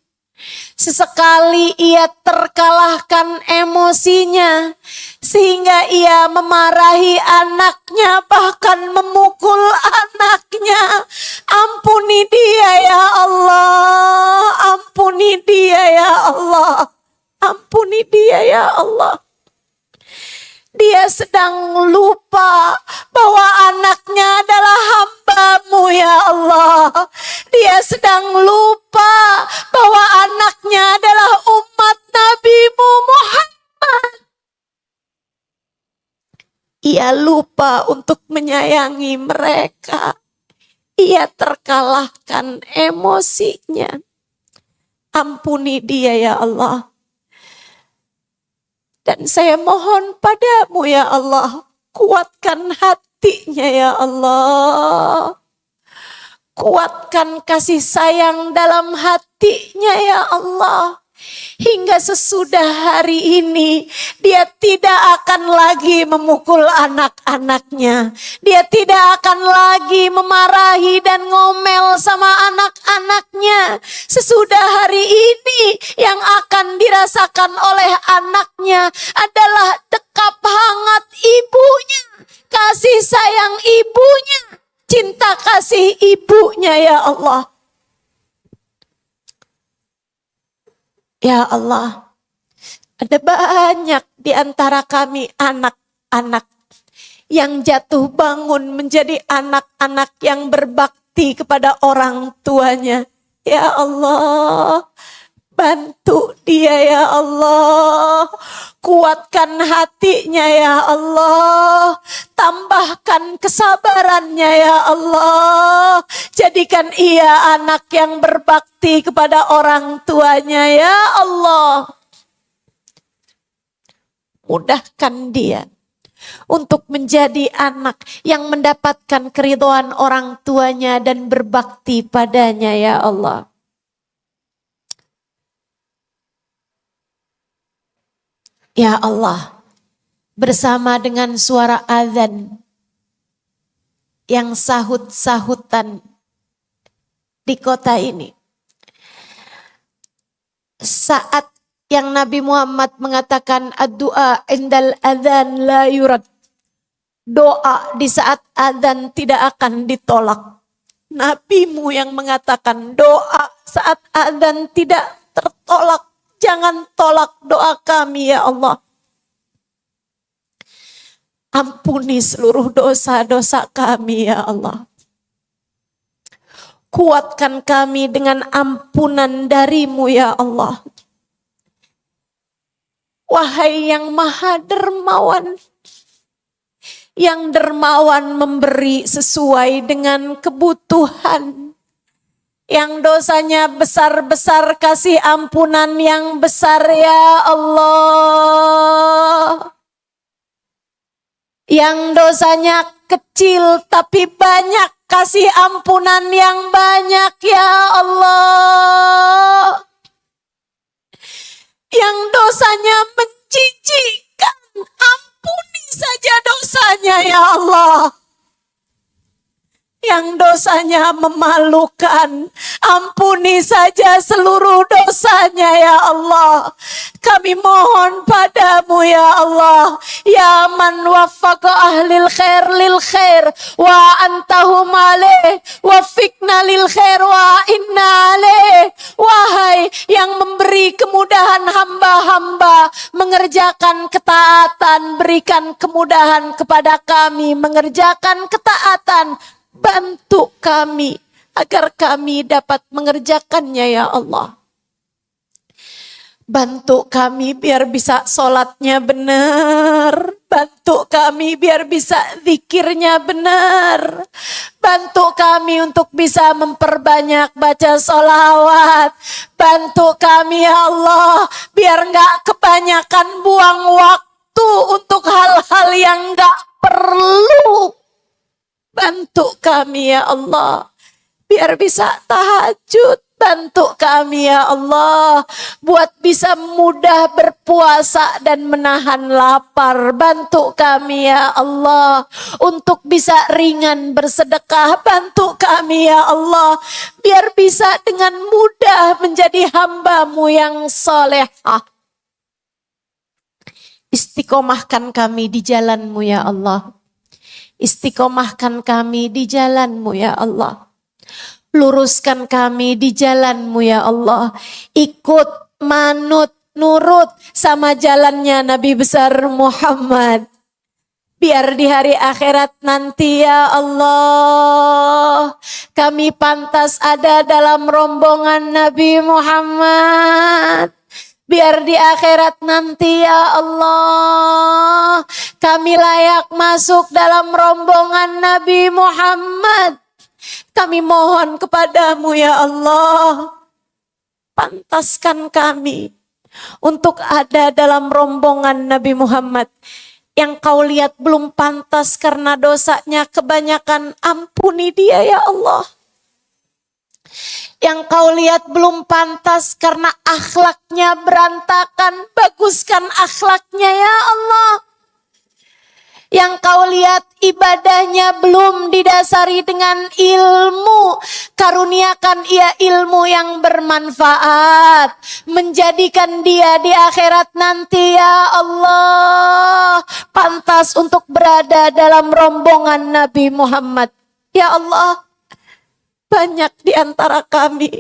Sesekali ia terkalahkan emosinya, sehingga ia memarahi anaknya, bahkan memukul anaknya. Ampuni dia ya Allah, ampuni dia ya Allah, ampuni dia ya Allah. Dia sedang lupa bahwa anaknya adalah hamba-Mu ya Allah. Dia sedang lupa bahwa anaknya adalah umat Nabi-Mu Muhammad. Ia lupa untuk menyayangi mereka. Ia terkalahkan emosinya. Ampuni dia ya Allah. Dan saya mohon padamu ya Allah, kuatkan hatinya ya Allah. Kuatkan kasih sayang dalam hatinya ya Allah. Hingga sesudah hari ini dia tidak akan lagi memukul anak-anaknya. Dia tidak akan lagi memarahi dan ngomel sama anak-anaknya. Sesudah hari ini yang akan dirasakan oleh anaknya adalah dekap hangat ibunya, kasih sayang ibunya, cinta kasih ibunya ya Allah. Ya Allah, ada banyak di antara kami anak-anak yang jatuh bangun menjadi anak-anak yang berbakti kepada orang tuanya. Ya Allah, bantu dia ya Allah. Kuatkan hatinya ya Allah. Tambahkan kesabarannya ya Allah. Jadikan ia anak yang berbakti kepada orang tuanya ya Allah. Mudahkan dia untuk menjadi anak yang mendapatkan keridhaan orang tuanya dan berbakti padanya ya Allah. Ya Allah, bersama dengan suara azan yang sahut-sahutan di kota ini. Saat yang Nabi Muhammad mengatakan ad-du'a indal azan la yurad. Doa di saat azan tidak akan ditolak. Nabimu yang mengatakan doa saat azan tidak tertolak. Jangan tolak doa kami ya Allah. Ampuni seluruh dosa-dosa kami ya Allah. Kuatkan kami dengan ampunan darimu ya Allah. Wahai yang maha dermawan. Yang dermawan memberi sesuai dengan kebutuhan. Yang dosanya besar-besar kasih ampunan yang besar ya Allah. Yang dosanya kecil tapi banyak kasih ampunan yang banyak ya Allah. Yang dosanya menjijikkan, ampuni saja dosanya ya Allah. Yang dosanya memalukan, ampuni saja seluruh dosanya ya Allah. Kami mohon padamu ya Allah. Ya man waffaqa ahlil khair lil khair wa antahum alaih wafikna lil khair wa inna alaih. Wahai yang memberi kemudahan hamba-hamba mengerjakan ketaatan, berikan kemudahan kepada kami mengerjakan ketaatan. Bantu kami agar kami dapat mengerjakannya ya Allah. Bantu kami biar bisa sholatnya benar. Bantu kami biar bisa zikirnya benar. Bantu kami untuk bisa memperbanyak baca sholawat. Bantu kami ya Allah biar gak kebanyakan buang waktu untuk hal-hal yang gak perlu. Bantu kami ya Allah, biar bisa tahajud. Bantu kami ya Allah, buat bisa mudah berpuasa dan menahan lapar. Bantu kami ya Allah, untuk bisa ringan bersedekah. Bantu kami ya Allah, biar bisa dengan mudah menjadi hamba-Mu yang solehah. Istiqomahkan kami di jalan-Mu ya Allah. Istiqomahkan kami di jalan-Mu ya Allah. Luruskan kami di jalan-Mu ya Allah. Ikut, manut, nurut sama jalannya Nabi besar Muhammad. Biar di hari akhirat nanti ya Allah, kami pantas ada dalam rombongan Nabi Muhammad. Biar di akhirat nanti ya Allah, kami layak masuk dalam rombongan Nabi Muhammad. Kami mohon kepadamu ya Allah, pantaskan kami untuk ada dalam rombongan Nabi Muhammad. Yang kau lihat belum pantas karena dosanya kebanyakan, ampuni dia ya Allah. Yang kau lihat belum pantas karena akhlaknya berantakan, baguskan akhlaknya ya Allah. Yang kau lihat ibadahnya belum didasari dengan ilmu, karuniakan ia ilmu yang bermanfaat, menjadikan dia di akhirat nanti ya Allah pantas untuk berada dalam rombongan Nabi Muhammad. Ya Allah, banyak di antara kami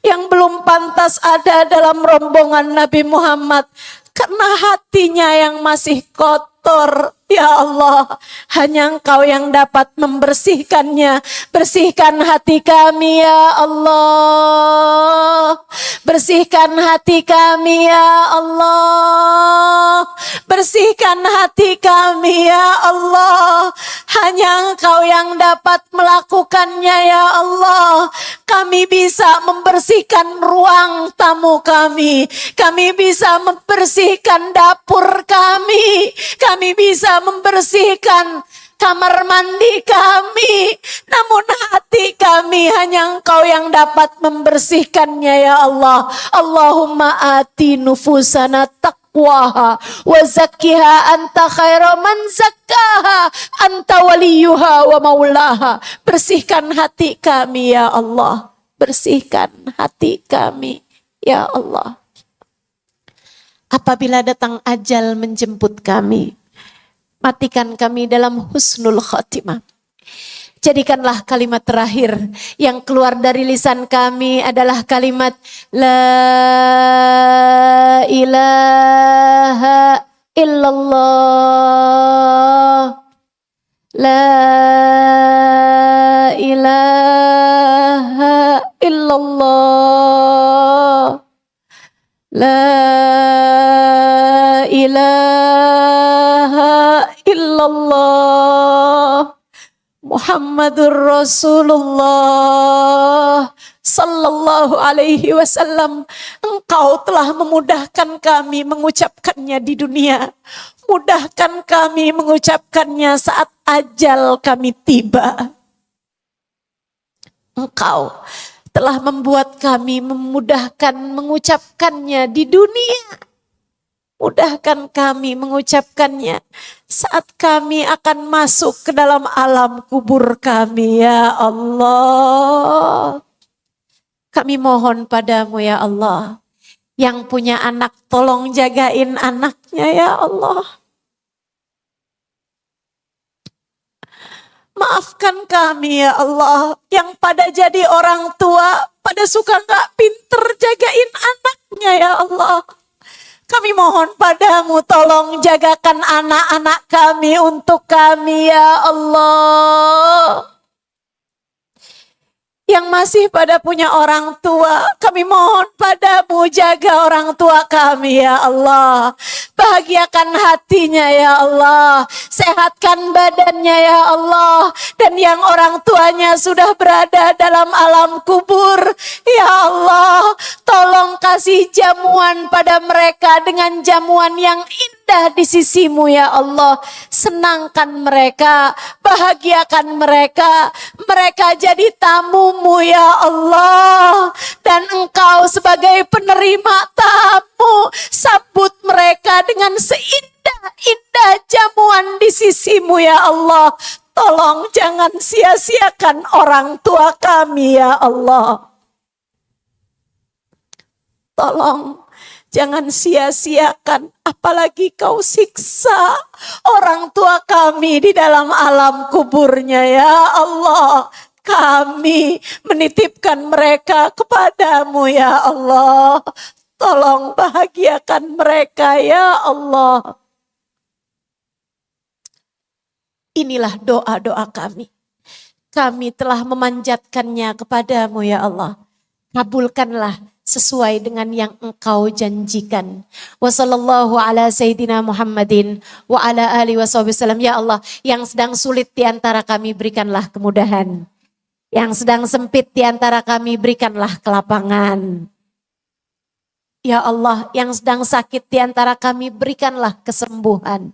yang belum pantas ada dalam rombongan Nabi Muhammad karena hatinya yang masih kotor. Ya Allah, hanya Engkau yang dapat membersihkannya. Bersihkan hati kami ya Allah. Bersihkan hati kami ya Allah. Bersihkan hati kami ya Allah. Hanya Engkau yang dapat melakukannya ya Allah. Kami bisa membersihkan ruang tamu kami. Kami bisa membersihkan dapur kami. Kami bisa membersihkan kamar mandi kami. Namun hati kami hanya Engkau yang dapat membersihkannya ya Allah. Allahumma ati nufusana taqwaha wa zakkiha anta khairu man zakkaha anta waliyuha wa maulaha. Bersihkan hati kami ya Allah. Bersihkan hati kami ya Allah. Apabila datang ajal menjemput kami, matikan kami dalam husnul khotimah. Jadikanlah kalimat terakhir yang keluar dari lisan kami adalah kalimat La ilaha illallah. La ilaha illallah. La ilaha illallah Muhammadur Rasulullah sallallahu alaihi wasallam. Engkau telah memudahkan kami mengucapkannya di dunia. Mudahkan kami mengucapkannya saat ajal kami tiba. Engkau telah membuat kami memudahkan mengucapkannya di dunia. Mudahkan kami mengucapkannya saat kami akan masuk ke dalam alam kubur kami ya Allah. Kami mohon padamu ya Allah. Yang punya anak tolong jagain anaknya ya Allah. Maafkan kami ya Allah, yang pada jadi orang tua, pada suka gak pinter jagain anaknya ya Allah. Kami mohon padamu tolong jagakan anak-anak kami untuk kami ya Allah. Yang masih pada punya orang tua, kami mohon padamu jaga orang tua kami ya Allah. Bahagiakan hatinya ya Allah. Sehatkan badannya ya Allah. Dan yang orang tuanya sudah berada dalam alam kubur, ya Allah, tolong kasih jamuan pada mereka dengan jamuan yang indah di sisimu ya Allah. Senangkan mereka, bahagiakan mereka. Mereka jadi tamumu ya Allah. Dan Engkau sebagai penerima tamu, sambut mereka dengan seindah-indah jamuan di sisimu ya Allah. Tolong jangan sia-siakan orang tua kami ya Allah. Tolong jangan sia-siakan, apalagi kau siksa orang tua kami di dalam alam kuburnya ya Allah. Kami menitipkan mereka kepadamu ya Allah. Tolong bahagiakan mereka ya Allah. Inilah doa-doa kami. Kami telah memanjatkannya kepadamu ya Allah. Kabulkanlah sesuai dengan yang Engkau janjikan. Wa sallallahu ala sayyidina Muhammadin wa ala alihi wasallam. Ya Allah, yang sedang sulit di antara kami berikanlah kemudahan. Yang sedang sempit di antara kami berikanlah kelapangan. Ya Allah, yang sedang sakit di antara kami berikanlah kesembuhan.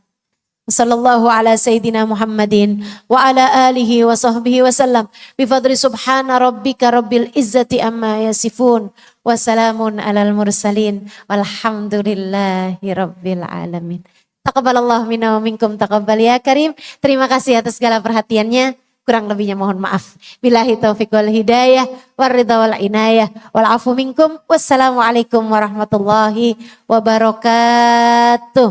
Sallallahu ala Sayyidina Muhammadin wa ala alihi wa sahbihi wa sallam. Bifadri subhana rabbika rabbil izzati amma yasifun. Wassalamun alal mursalin. Walhamdulillahi rabbil alamin. Taqabbalallahu minna wa minkum taqabbal ya karim. Terima kasih atas segala perhatiannya. Kurang lebihnya mohon maaf. Billahi taufiq wal hidayah, waridha wal inayah, wal afu minkum. Wassalamualaikum warahmatullahi wabarakatuh.